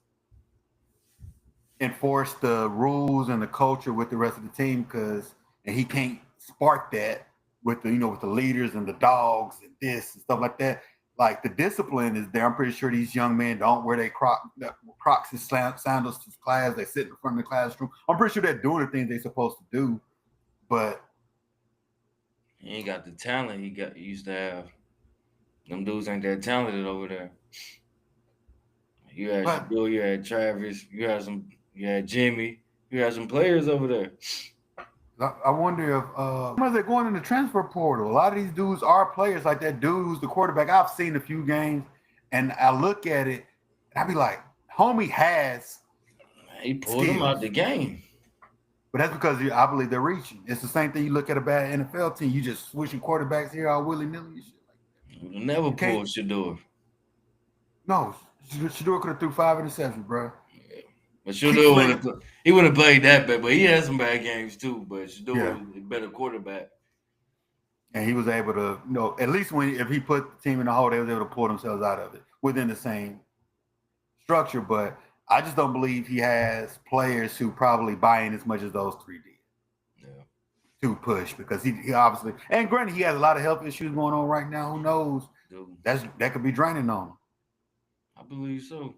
enforce the rules and the culture with the rest of the team and he can't spark that with the with the leaders and the dogs and this and stuff like that. Like the discipline is there. I'm pretty sure these young men don't wear their Crocs and sandals to class. They sit in front of the classroom. I'm pretty sure they're doing the things they're supposed to do, but he ain't got the talent he used to have. Them dudes ain't that talented over there. You had Shedeur, you had Travis, you had Jimmy, you had some players over there. I wonder if they're going in the transfer portal. A lot of these dudes are players like that dude who's the quarterback. I've seen a few games, and I look at it, and I be like, homie has he pulled him out the game. But that's because I believe they're reaching. It's the same thing you look at a bad NFL team. You just switching quarterbacks here all willy-nilly. You'll never pull Shedeur. No, Shedeur could have threw 5 interceptions, bro. Yeah. But Shedeur he would have played that bad, but he had some bad games too. But Shedeur was a better quarterback. And he was able to, at least if he put the team in the hole, they was able to pull themselves out of it within the same structure. But I just don't believe he has players who probably buy in as much as those three did. Yeah. To push because he obviously, and granted, he has a lot of health issues going on right now. Who knows? Dude. That could be draining on him. I believe so.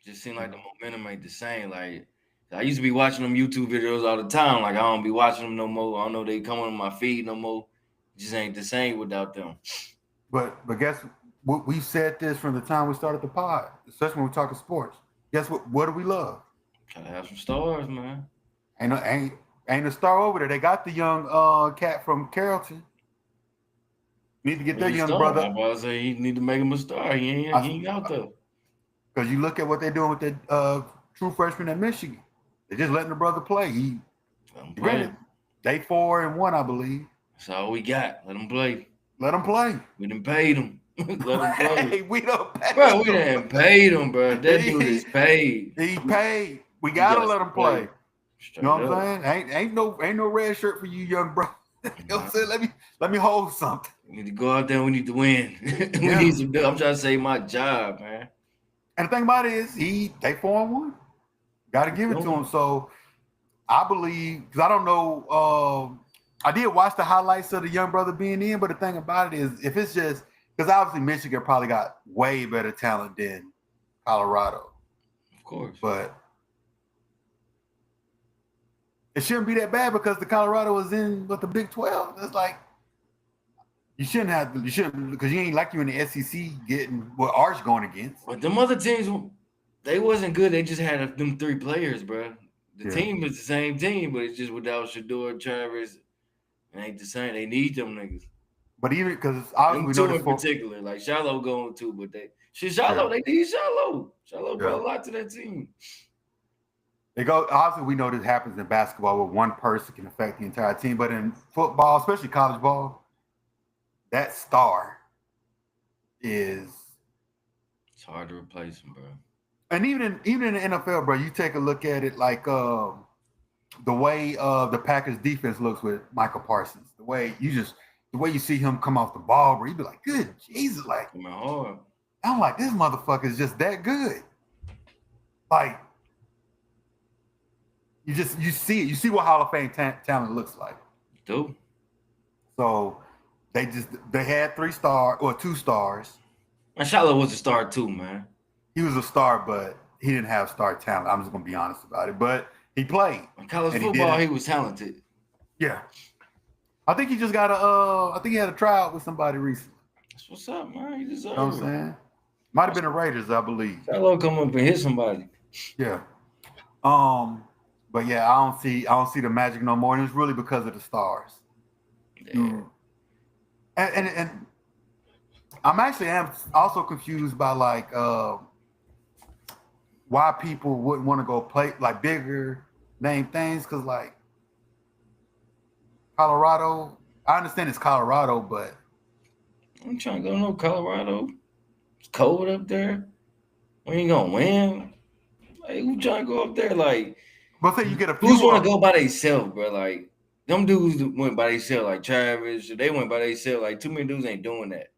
Just seemed like the momentum ain't the same. Like I used to be watching them YouTube videos all the time. Like I don't be watching them no more. I don't know they come on my feed no more. It just ain't the same without them. But guess what? We said this from the time we started the pod, especially when we're talking sports. Guess what? What do we love? Gotta have some stars, man. Ain't a star over there. They got the young cat from Carrollton. Need to get their young brother. I'm about to say he need to make him a star. He ain't out there. Because you look at what they're doing with the true freshman at Michigan. They're just letting the brother play. They 4-1, I believe. That's all we got. Let him play. Let him play. We done paid him. Let him play. Hey, we don't pay him. We done paid him, bro. That dude is paid. He paid. We gotta let him play. You know what I'm saying? Ain't no red shirt for you, young bro. You know what I'm saying? Let me hold something. We need to go out there. We need to win. We need some. I'm trying to save my job, man. And the thing about it is, they 4-1. Got to give it to him. So I believe, because I don't know. I did watch the highlights of the young brother being in, but the thing about it is, if it's just because obviously Michigan probably got way better talent than Colorado, of course, but it shouldn't be that bad because the Colorado was in with the Big 12. It's like you shouldn't because you ain't like you in the SEC getting what Arch going against. But them other teams, they wasn't good. They just had them 3 players, bro. The team is the same team, but it's just without Shedeur, Travis. It ain't the same. They need them niggas. But even because obviously we know in particular, like Shiloh going too, but Shit, Shiloh, they need Shiloh. Shiloh brought a lot to that team. They go. Obviously, we know this happens in basketball where one person can affect the entire team, but in football, especially college ball, that star is. It's hard to replace him, bro. And even in the NFL, bro, you take a look at it like the way the Packers defense looks with Michael Parsons. The way you see him come off the ball, bro, you be like, good Jesus, like I'm like, this motherfucker is just that good. Like. You see it. You see what Hall of Fame talent looks like. Do. So they had 2 stars. And Shiloh was a star too, man. He was a star, but he didn't have star talent. I'm just gonna be honest about it. But he played. In college football, he was talented. Yeah. I think he just got I think he had a tryout with somebody recently. That's what's up, man. He deserves it. You know what I'm saying? Might have been the Raiders, I believe. Shiloh come up and hit somebody. Yeah. But yeah, I don't see the magic no more, and it's really because of the stars. Yeah. And I'm also confused by like why people wouldn't want to go play like bigger name things, because like Colorado, I understand it's Colorado, but I'm trying to go no Colorado. It's cold up there. We ain't gonna win. Like, who trying to go up there? Like, but say you get a few. Who's want to go by themselves, bro? Like, them dudes went by themselves, like Travis. They went by themselves. Like, too many dudes ain't doing that.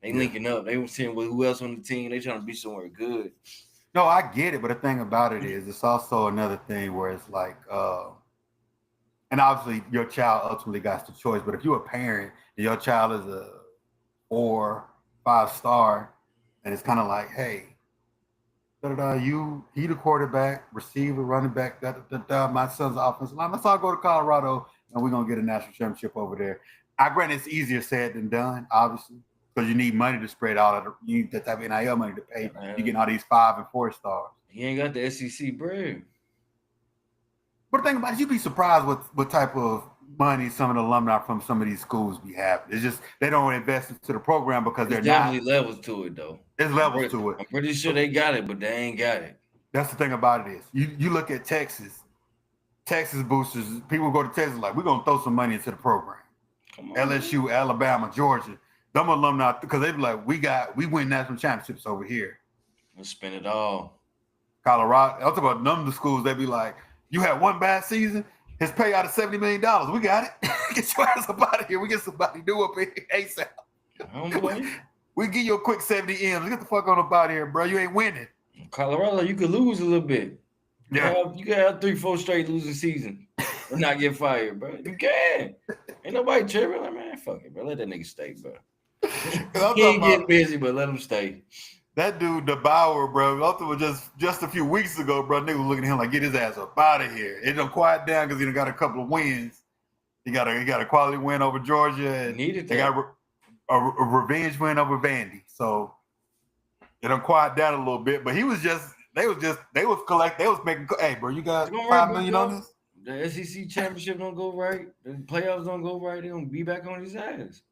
They linking up. They were seeing who else on the team. They trying to be somewhere good. No, I get it, but the thing about it is, it's also another thing where it's like, and obviously your child ultimately got the choice. But if you're a parent and your child is a 4, 5 star, and it's kind of like, hey. He the quarterback, receiver, running back, my son's offensive line. Let's all go to Colorado and we're gonna get a national championship over there. I grant it's easier said than done, obviously, because you need money to spread out. You need that type of NIL money to pay. You getting all these 5 and 4 stars. He ain't got the SEC bread. But the thing about it, you'd be surprised what type of money some of the alumni from some of these schools be having. It's just they don't invest into the program because they're definitely levels to it though. There's levels to it. I'm pretty sure they got it, but they ain't got it. That's the thing about it is you look at Texas boosters. People go to Texas like, we're gonna throw some money into the program. Come on, LSU, man. Alabama, Georgia, them alumni, because they be like, we win national championships over here. Let's spend it all. Colorado. I'm talking about none of the schools. They be like, you had one bad season. His payout is $70 million. We got it. Get your ass up out of here. We get somebody new up here ASAP. We give you a quick 70 M's. Get the fuck on up out of here, bro. You ain't winning. Colorado, you could lose a little bit. Yeah. You can have 3-4 straight losing season and not get fired, bro. You can. Ain't nobody tripping. Like, man, fuck it, bro. Let that nigga stay, bro. He ain't get busy, but let him stay. That dude, DeBauer, bro, was just a few weeks ago, bro, nigga was looking at him like, get his ass up out of here. It done quiet down because he done got a couple of wins. He got a quality win over Georgia. And they got a revenge win over Vandy. So it done quiet down a little bit. But they was making, hey, bro, you got $5 million on this? The SEC championship don't go right. The playoffs don't go right. They gonna be back on his ass.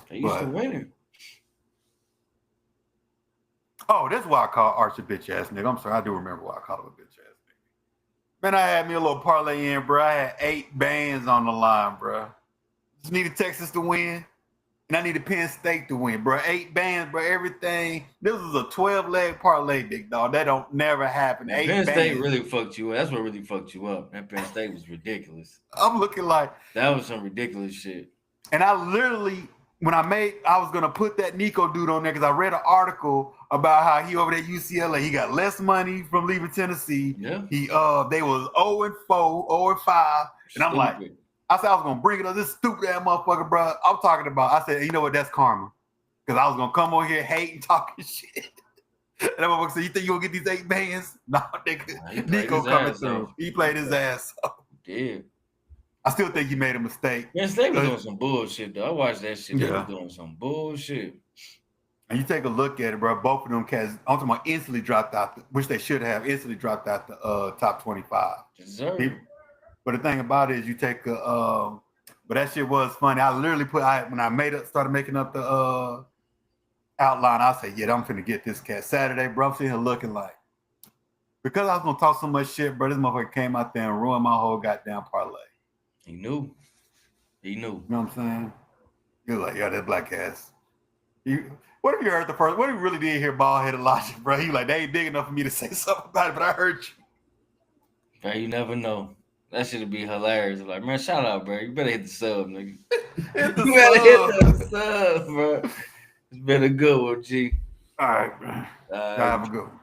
They used to winning. Oh, that's why I call Arch a bitch ass nigga. I'm sorry, I do remember why I called him a bitch ass nigga. Man, I had me a little parlay in, bro. I had 8 bands on the line, bro. Just needed Texas to win, and I needed Penn State to win, bro. 8 bands, bro. Everything. This was a 12-leg parlay, big dog. That don't never happen. 8 Penn bands. State really fucked you up. That's what really fucked you up. That Penn State was ridiculous. I'm looking like that was some ridiculous shit. And I literally, when I was gonna put that Nico dude on there because I read an article about how he over there at UCLA, he got less money from leaving Tennessee. Yeah. They was 0-4, 0-5. And I'm like, I said I was gonna bring it up. This stupid ass motherfucker, bro. I'm talking about, I said, you know what, that's karma. Because I was gonna come on here hating, talking shit. And that motherfucker said, you think you gonna get these 8 bands? No, nigga. Nico coming through. He played his ass off. Yeah. I still think he made a mistake. Penn State was doing some bullshit, though. I watched that shit. They was doing some bullshit. And you take a look at it, bro. Both of them cats, I'm talking about instantly dropped out, which they should have instantly dropped out the top 25. But the thing about it is, you take but that shit was funny. I literally started making up the outline. I say, yeah, I'm finna get this cat. Saturday, bro, I'm sitting here looking like, because I was gonna talk so much shit, bro, this motherfucker came out there and ruined my whole goddamn parlay. He knew. You know what I'm saying? He was like, yeah, that black ass. What if you heard the first? What if you really did hear Bald Headed Logic, bro? He like, they ain't big enough for me to say something about it, but I heard you. Bro, you never know. That should be hilarious. Like, man, shout out, bro. You better hit the sub, nigga. Hit the You better hit the sub. sub, bro. It's been a good one, G. All right, bro. Have a good one.